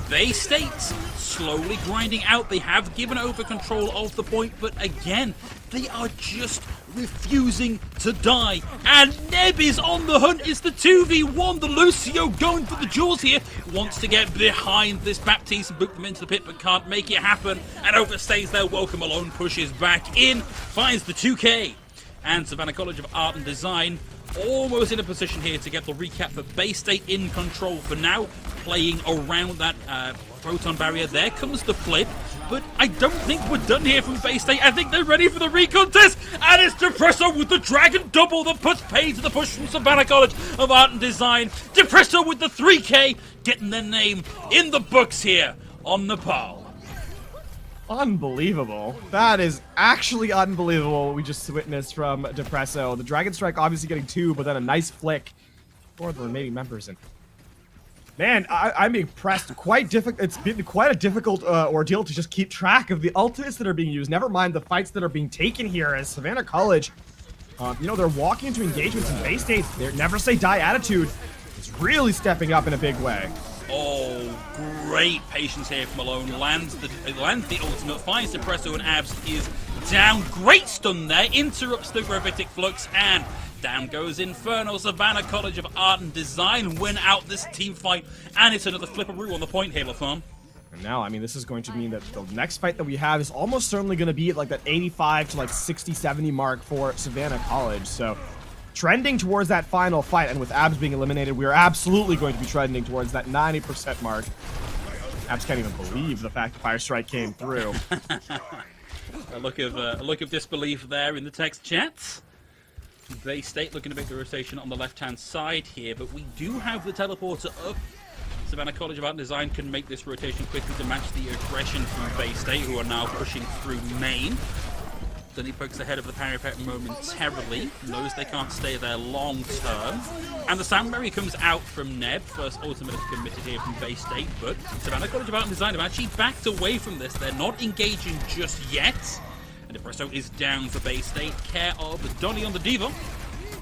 Bay State slowly grinding out. They have given over control of the point, but again, they are just refusing to die. And Neb is on the hunt. It's the 2v1. The Lucio going for the jewels here. Wants to get behind this Baptiste and boot them into the pit, but can't make it happen. And overstays their welcome. Alone pushes back in. Finds the 2k. And Savannah College of Art and Design almost in a position here to get the recap for Bay State in control for now, playing around that proton barrier. There comes the flip. but I don't think we're done here from Bay State. I think they're ready for the recontest, and it's Depresso with the Dragon Double that puts paid to the push from Savannah College of Art and Design. Depresso with the 3K, getting their name in the books here on Nepal. Unbelievable. That is actually unbelievable what we just witnessed from Depresso. The Dragon Strike obviously getting 2, but then a nice flick for the remaining members. And man, I'm impressed. It's been quite a difficult ordeal to just keep track of the ultimates that are being used. Never mind the fights that are being taken here as Savannah College, they're walking into engagements in Bay State. Their never say die attitude is really stepping up in a big way. Oh, great patience here from Malone. Lands the ultimate, finds Depresso, and Abs is down. Great stun there, interrupts the gravitic flux, and down goes Infernal. Savannah College of Art and Design win out this team fight, and it's another flipperoo on the point here, LaFon. And now, I mean, this is going to mean that the next fight that we have is almost certainly going to be at like that 85 to like 60, 70 mark for Savannah College. So trending towards that final fight, and with Abs being eliminated, we are absolutely going to be trending towards that 90% mark. Abs can't even believe the fact that Fire Strike came through. a look of disbelief there in the text chats. Bay State looking to make the rotation on the left-hand side here, but we do have the teleporter up. Savannah College of Art and Design can make this rotation quickly to match the aggression from Bay State, who are now pushing through main. Dunny pokes ahead of the parapet momentarily, knows they can't stay there long term. And the Soundberry comes out from Neb, first ultimate is committed here from Bay State, but Savannah College of Art and Design have actually backed away from this. They're not engaging just yet. And Depresso is down for Bay State, care of Donny on the Diva.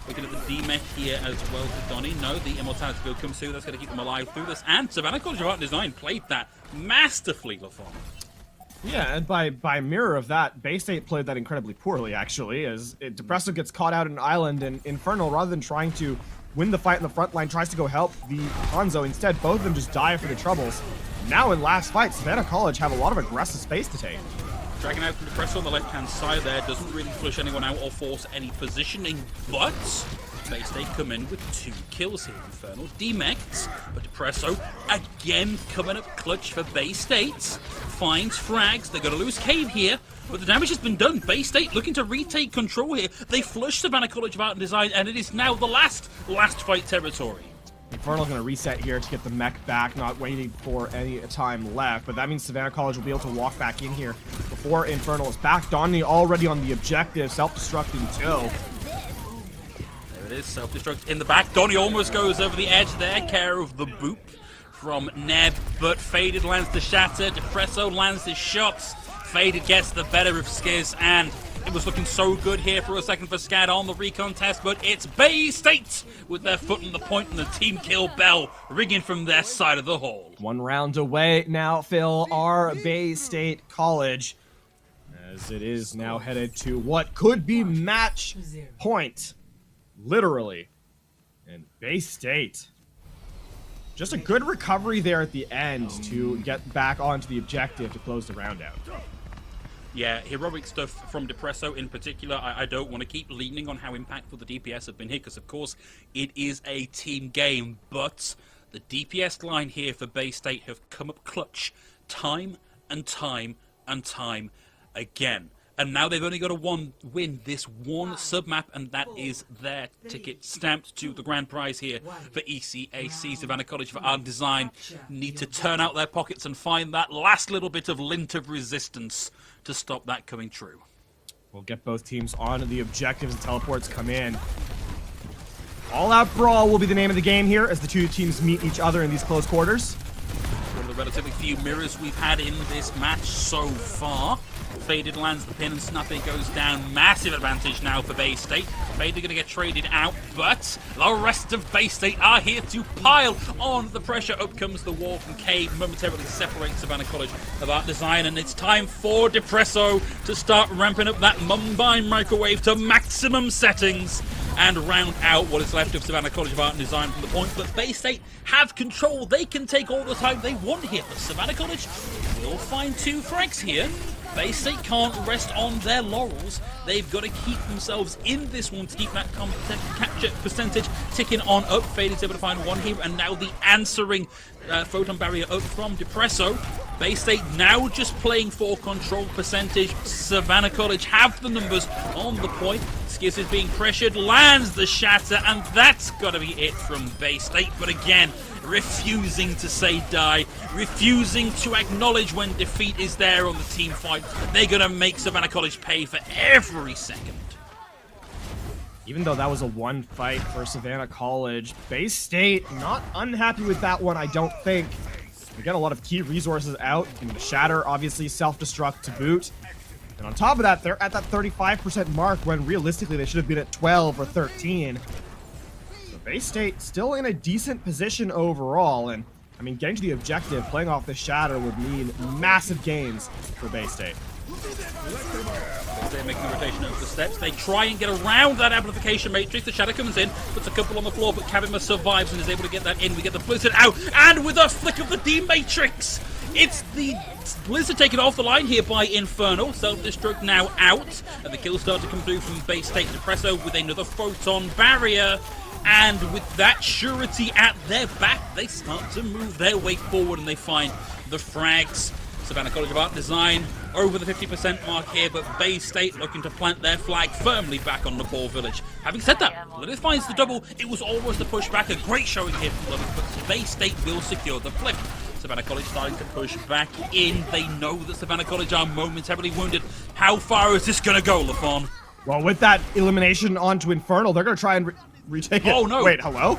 Looking at the D-Mech here as well for Donny. No, the Immortality Build comes through, that's going to keep them alive through this. And Savannah College of Art and Design played that masterfully, LaFon. Yeah, and by mirror of that, Bay State played that incredibly poorly, actually, as Depresso gets caught out in an island, and Infernal, rather than trying to win the fight in the front line, tries to go help the Hanzo. Instead, both of them just die for their troubles. Now in last fight, Savannah College have a lot of aggressive space to take. Dragging out from Depresso on the left-hand side there, doesn't really flush anyone out or force any positioning, but Bay State come in with 2 kills here. Infernal demects, but Depresso again coming up clutch for Bay State. Finds frags, they're going to lose Cave here, but the damage has been done. Bay State looking to retake control here. They flush Savannah College of Art and Design, and it is now the last fight territory. Infernal's going to reset here to get the mech back, not waiting for any time left, but that means Savannah College will be able to walk back in here before Infernal is back. Donny already on the objective, self-destructing Joe. There it is, self-destruct in the back. Donny almost goes over the edge there, care of the boop from Neb, but Faded lands the shatter, Depresso lands his shots, Faded gets the better of Skiz, and it was looking so good here for a second for SCAD on the recontest, but it's Bay State with their foot on the point and the team kill bell ringing from their side of the hall. 1 round away now, Phil, our Bay State College, as it is now headed to what could be match point, literally, and Bay State. Just a good recovery there at the end to get back onto the objective to close the round out. Yeah, heroic stuff from Depresso in particular. I don't want to keep leaning on how impactful the DPS have been here, because of course it is a team game, but the DPS line here for Bay State have come up clutch time and time and time again. And now they've only got to win this one submap, and that is their ticket stamped to the grand prize here for ECAC. Savannah College of Art and Design need to turn out their pockets and find that last little bit of lint of resistance to stop that coming true. We'll get both teams on the objectives and teleports come in. All-out brawl will be the name of the game here as the 2 teams meet each other in these close quarters. One of the relatively few mirrors we've had in this match so far. Faded lands the pin and Snappy goes down. Massive advantage now for Bay State. Faded going to get traded out, but the rest of Bay State are here to pile on the pressure. Up comes the wall from Cave, momentarily separates Savannah College of Art Design, and it's time for Depresso to start ramping up that Mumbai microwave to maximum settings and round out what is left of Savannah College of Art and Design from the point. But Bay State have control. They can take all the time they want here, but Savannah College will find 2 frags here. Bay State can't rest on their laurels. They've got to keep themselves in this one to keep that capture percentage ticking on up. Faded's able to find 1 here, and now the answering photon barrier up from Depresso. Bay State now just playing for control percentage. Savannah College have the numbers on the point. Skiz is being pressured, lands the shatter, and that's got to be it from Bay State. But again, refusing to say die, refusing to acknowledge when defeat is there on the team fight. They're going to make Savannah College pay for every second. Even though that was a one fight for Savannah College, Bay State not unhappy with that one, I don't think. They get a lot of key resources out, and the Shatter obviously self-destruct to boot. And on top of that, they're at that 35% mark when realistically they should have been at 12 or 13. So Bay State still in a decent position overall, and I mean, getting to the objective, playing off the Shatter would mean massive gains for Bay State. They're making the rotation over the steps. They try and get around that amplification matrix. The Shadow comes in, puts a couple on the floor, but Kavima survives and is able to get that in. We get the Blizzard out, and with a flick of the D-Matrix, it's the Blizzard taken off the line here by Infernal. Self-destruct now out, and the kills start to come through from Bay State. Depresso with another Photon Barrier, and with that surety at their back, they start to move their way forward, and they find the frags. Savannah College of Art Design over the 50% mark here, but Bay State looking to plant their flag firmly back on the ball village. Having said that, Lilith finds the double. It was almost a pushback, a great showing here from Lilith, but Bay State will secure the flip. Savannah College starting to push back in. They know that Savannah College are momentarily wounded. How far is this going to go, LaFon? Well, with that elimination onto Infernal, they're going to try and retake it. Oh, no. Wait, hello?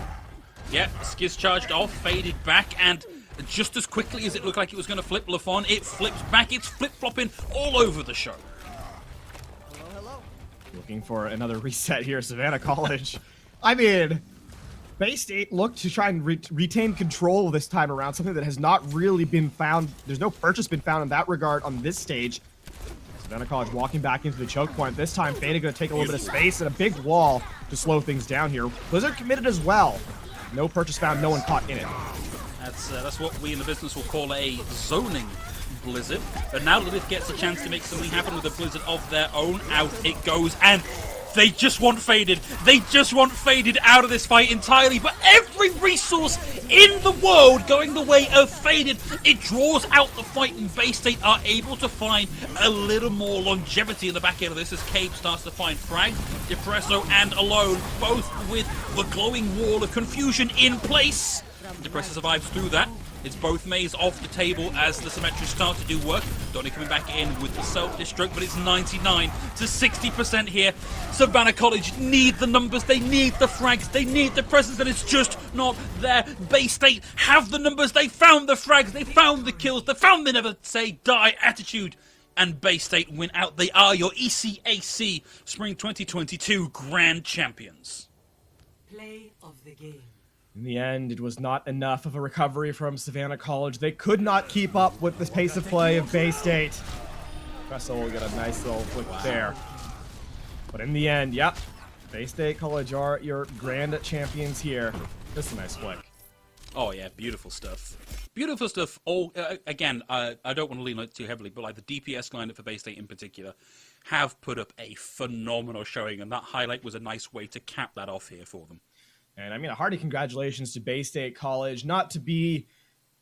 Yeah, Skiz charged off, faded back, and just as quickly as it looked like it was going to flip LaFon, it flips back. It's flip-flopping all over the show. Looking for another reset here, Savannah College. I mean, Bay State looked to try and retain control this time around, something that has not really been found. There's no purchase been found in that regard on this stage. Savannah College walking back into the choke point. This time, Fada going to take a little bit of space and a big wall to slow things down here. Blizzard committed as well. No purchase found, no one caught in it. That's what we in the business will call a zoning blizzard. But now Lilith gets a chance to make something happen with a blizzard of their own. Out it goes, and they just want Faded. They just want Faded out of this fight entirely. But every resource in the world going the way of Faded, it draws out the fight, and Bay State are able to find a little more longevity in the back end of this as Cave starts to find Frag, Depresso, and Alone, both with the glowing wall of confusion in place. Depresso survives through that. It's both Maze off the table as the Symmetry start to do work. Donnie coming back in with the self-destruct, but it's 99 to 60% here. Savannah College need the numbers, they need the frags, they need the presence, and it's just not there. Bay State have the numbers, they found the frags, they found the kills, they found the never say die attitude. And Bay State win out. They are your ECAC Spring 2022 Grand Champions. Play of the game. In the end, it was not enough of a recovery from Savannah College. They could not keep up with the pace of play of Bay State. Russell will get a nice little flick there. But in the end, yep, Bay State College are your grand champions here. This is a nice flick. Oh yeah, beautiful stuff. Beautiful stuff. All again, I don't want to lean on it too heavily, but like the DPS lineup for Bay State in particular have put up a phenomenal showing, and that highlight was a nice way to cap that off here for them. And I mean, a hearty congratulations to Bay State College. Not to be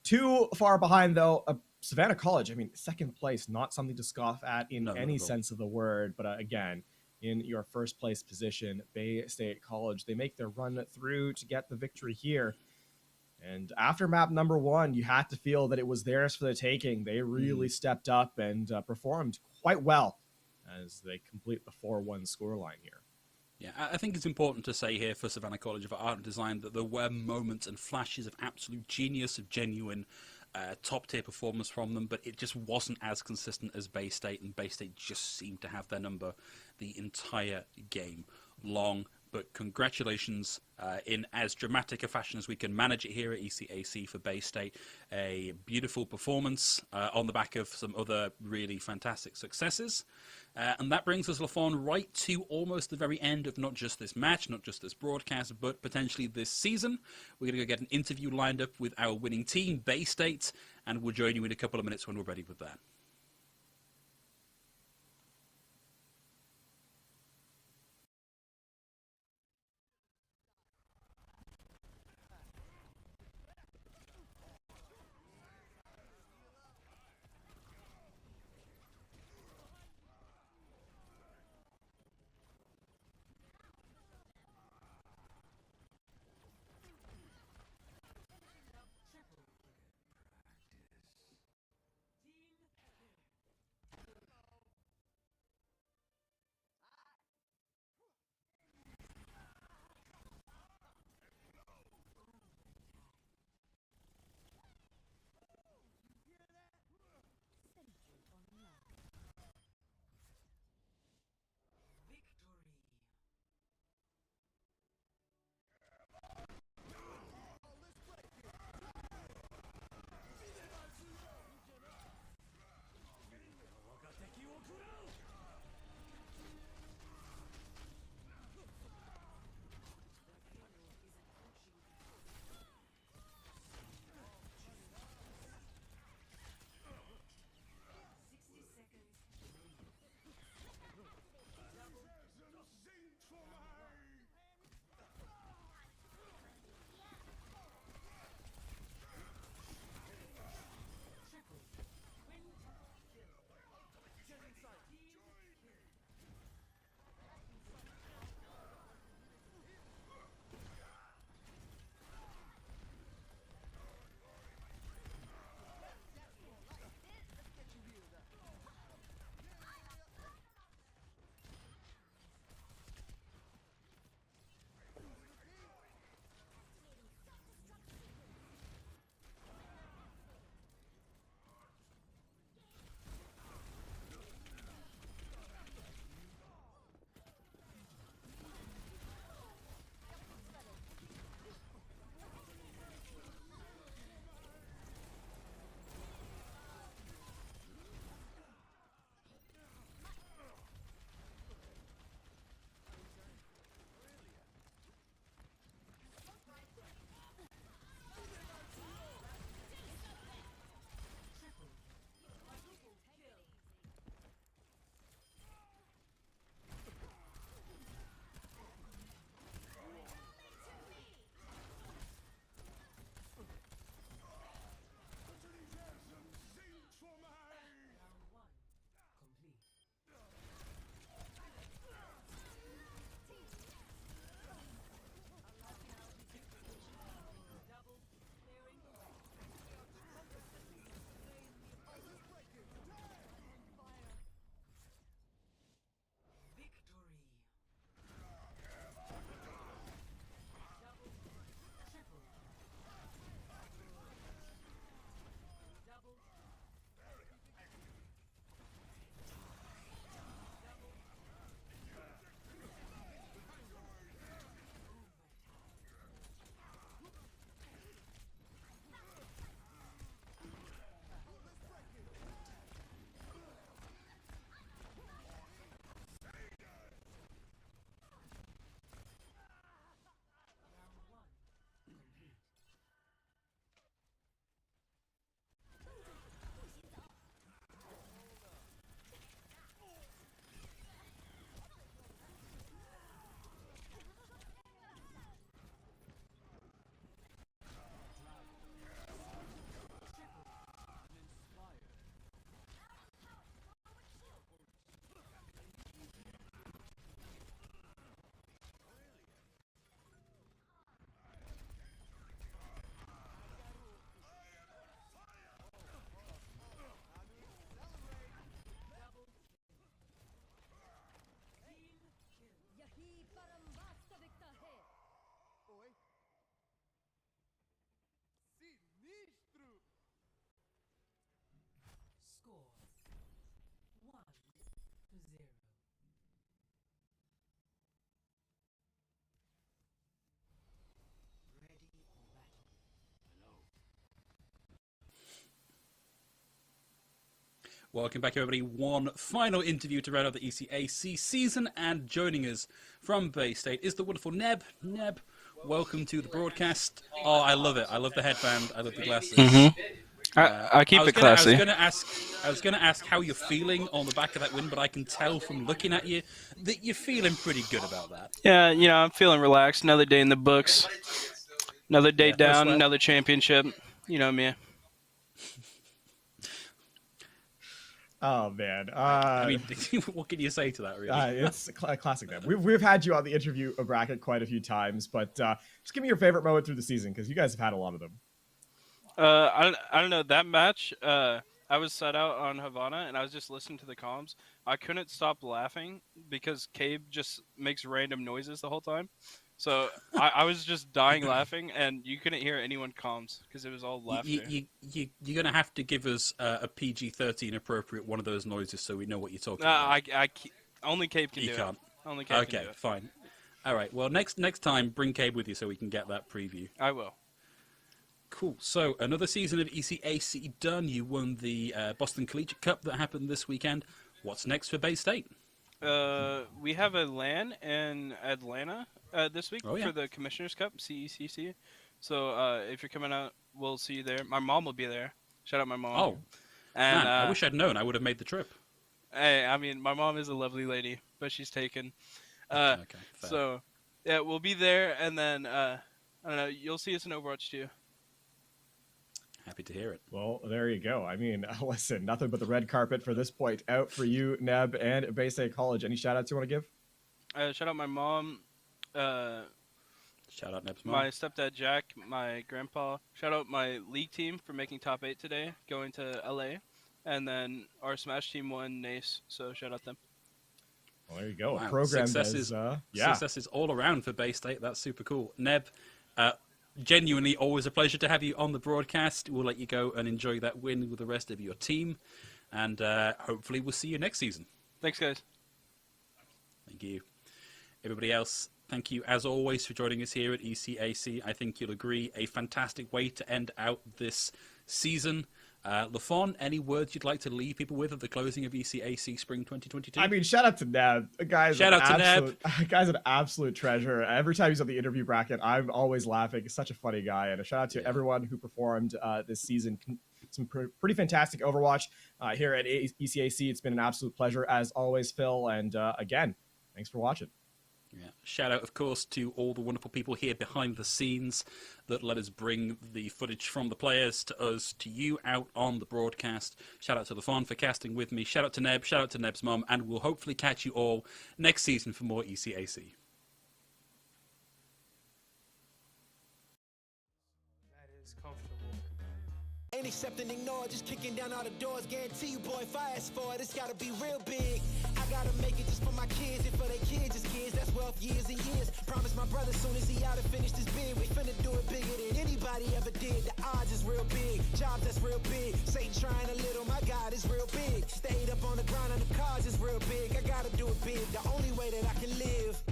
too far behind, though. Savannah College, I mean, second place, not something to scoff at in any sense of the word. But again, in your first place position, Bay State College, they make their run through to get the victory here. And after map number 1, you had to feel that it was theirs for the taking. They really stepped up and performed quite well as they complete the 4-1 scoreline here. Yeah, I think it's important to say here for Savannah College of Art and Design that there were moments and flashes of absolute genius, of genuine top-tier performance from them, but it just wasn't as consistent as Bay State, and Bay State just seemed to have their number the entire game long. But congratulations in as dramatic a fashion as we can manage it here at ECAC for Bay State. A beautiful performance on the back of some other really fantastic successes. And that brings us, LaFon, right to almost the very end of not just this match, not just this broadcast, but potentially this season. We're going to go get an interview lined up with our winning team, Bay State, and we'll join you in a couple of minutes when we're ready with that. Welcome back, everybody. One final interview to round out the ECAC season, and joining us from Bay State is the wonderful Neb. Neb, welcome to the broadcast. Oh, I love it. I love the headband. I love the glasses. I keep it classy. I was gonna ask how you're feeling on the back of that win, but I can tell from looking at you that you're feeling pretty good about that. Yeah, you know, I'm feeling relaxed. Another day in the books. Another day down, another championship. You know me. Oh man! I mean, what can you say to that? Really, it's a classic. Then we've had you on the interview bracket quite a few times, but just give me your favorite moment through the season because you guys have had a lot of them. I don't know that match. I was set out on Havana and I was just listening to the comms. I couldn't stop laughing because Cabe just makes random noises the whole time. So I was just dying laughing, and you couldn't hear anyone comms because it was all laughter. You're going to have to give us a PG-13 appropriate one of those noises so we know what you're talking about. Only Cabe can do it. Only Cabe can do it. Fine. All right. Well, next time, bring Cabe with you so we can get that preview. I will. Cool. So another season of ECAC done. You won the Boston Collegiate Cup that happened this weekend. What's next for Bay State? We have a LAN in Atlanta this week for the Commissioner's Cup, CECC. So if you're coming out, we'll see you there. My mom will be there. Shout out my mom. Oh, and, man, I wish I'd known. I would have made the trip. Hey, I mean, my mom is a lovely lady, but she's taken. Okay, so, yeah, we'll be there, and then, I don't know, you'll see us in Overwatch too. Happy to hear it. Well, there you go. I mean, listen, nothing but the red carpet for this point out for you, Neb, and Bay State College. Any shout-outs you want to give? Shout out my mom. Shout out Neb's mom. My stepdad, Jack, my grandpa. Shout out my league team for making top 8 today, going to LA. And then our Smash team won NACE, so shout out them. Well, there you go. Wow. A program Success is all around for Bay State. That's super cool. Neb, genuinely always a pleasure to have you on the broadcast. We'll let you go and enjoy that win with the rest of your team. And hopefully we'll see you next season. Thanks, guys. Thank you. Everybody else, thank you as always for joining us here at ECAC. I think you'll agree, a fantastic way to end out this season. LaFon, any words you'd like to leave people with at the closing of ECAC Spring 2022? I mean, shout out to Neb. Guy's an absolute treasure. Every time he's on the interview bracket, I'm always laughing. He's such a funny guy. And a shout out to everyone who performed this season. Some pretty fantastic Overwatch here at ECAC. It's been an absolute pleasure as always, Phil. And again, thanks for watching. Yeah. Shout out, of course, to all the wonderful people here behind the scenes that let us bring the footage from the players to us, to you out on the broadcast. Shout out to LaFon for casting with me. Shout out to Neb. Shout out to Neb's mom. And we'll hopefully catch you all next season for more ECAC. That is comfortable. Ain't accept and ignore, just kicking down all the doors. Guarantee you, boy, if I ask for it, it's gotta be real big. I gotta make it just for my kids and for their kids' kids. That's wealth years and years. Promise my brother soon as he out and finished his bid, we finna do it bigger than anybody ever did. The odds is real big, jobs that's real big. Satan trying a little, my God is real big. Stayed up on the grind on the cards is real big. I gotta do it big, the only way that I can live.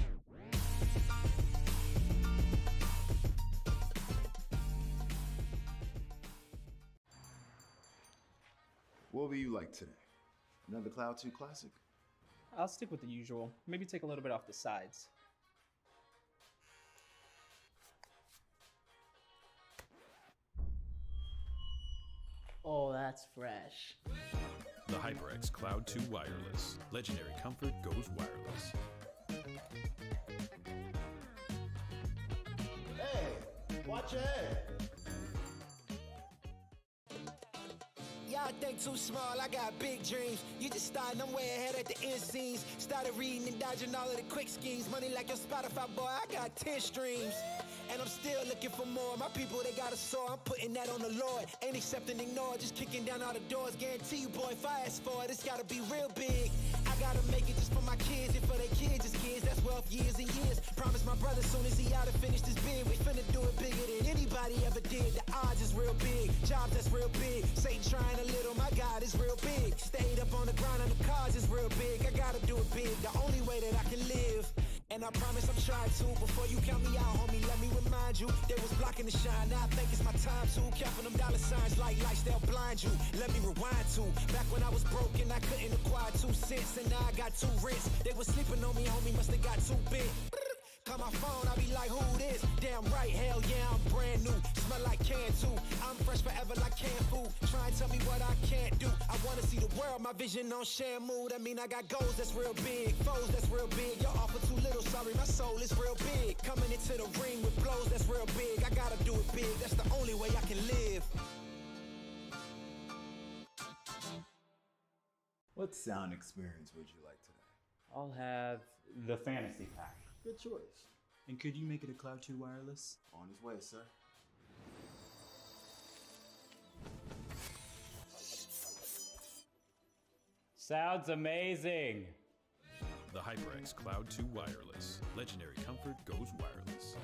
What will you like today? Another Cloud 2 Classic? I'll stick with the usual. Maybe take a little bit off the sides. Oh, that's fresh. The HyperX Cloud 2 Wireless. Legendary comfort goes wireless. Hey, watch your head. Y'all think too small, I got big dreams. You just starting, I'm way ahead at the end scenes. Started reading and dodging all of the quick schemes. Money like your Spotify, boy, I got 10 streams. And I'm still looking for more. My people, they got a soar, I'm putting that on the Lord. Ain't accept and ignore, just kicking down all the doors. Guarantee you, boy, if I ask for it, it's gotta be real big. I gotta make it just for my kids and for their kids' kids. That's wealth years and years. Promise my brother soon as he out and finished his bid, we finna do it bigger than anybody ever did. The odds is real big, jobs that's real big. Satan trying a little, my God is real big. Stayed up on the grind on the cards is real big. I gotta do it big, the only way that I can live. And I promise I'm trying to. Before you count me out, homie, let me remind you. They was blocking the shine, now I think it's my time to. Counting them dollar signs like lights, they'll blind you. Let me rewind to. Back when I was broke and I couldn't acquire 2 cents. And now I got 2 rents. They was sleeping on me, homie, must have got too big. Call my phone, I be like, who this? Damn right, hell yeah, I'm brand new. Smell like can too. I'm fresh forever like canned food. Try and tell me what I can't do. I wanna see the world, my vision on Shamu. That mean I got goals that's real big, foes that's real big. Y'all offer too little, sorry, my soul is real big. Coming into the ring with blows that's real big. I gotta do it big, that's the only way I can live. What sound experience would you like today? I'll have the fantasy pack. Good choice. And could you make it a Cloud 2 wireless? On his way, sir. Sounds amazing. The HyperX Cloud 2 Wireless. Legendary comfort goes wireless.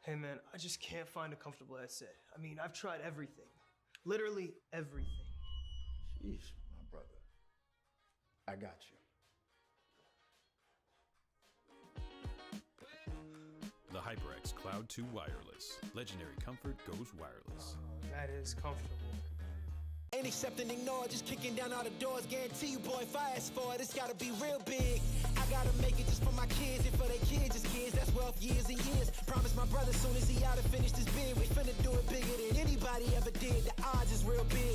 Hey man, I just can't find a comfortable headset. I mean, I've tried everything. Literally everything. Sheesh, my brother. I got you. The HyperX Cloud 2 Wireless. Legendary comfort goes wireless. That is comfortable. Ain't accepting, ignore, just kicking down all the doors. Guarantee you, boy, if I ask for it, it's gotta be real big. I gotta make it just for my kids and for their kids' kids. That's wealth years and years. Promise my brother soon as he out and finish this bid, we finna do it bigger than anybody ever did. The odds is real big.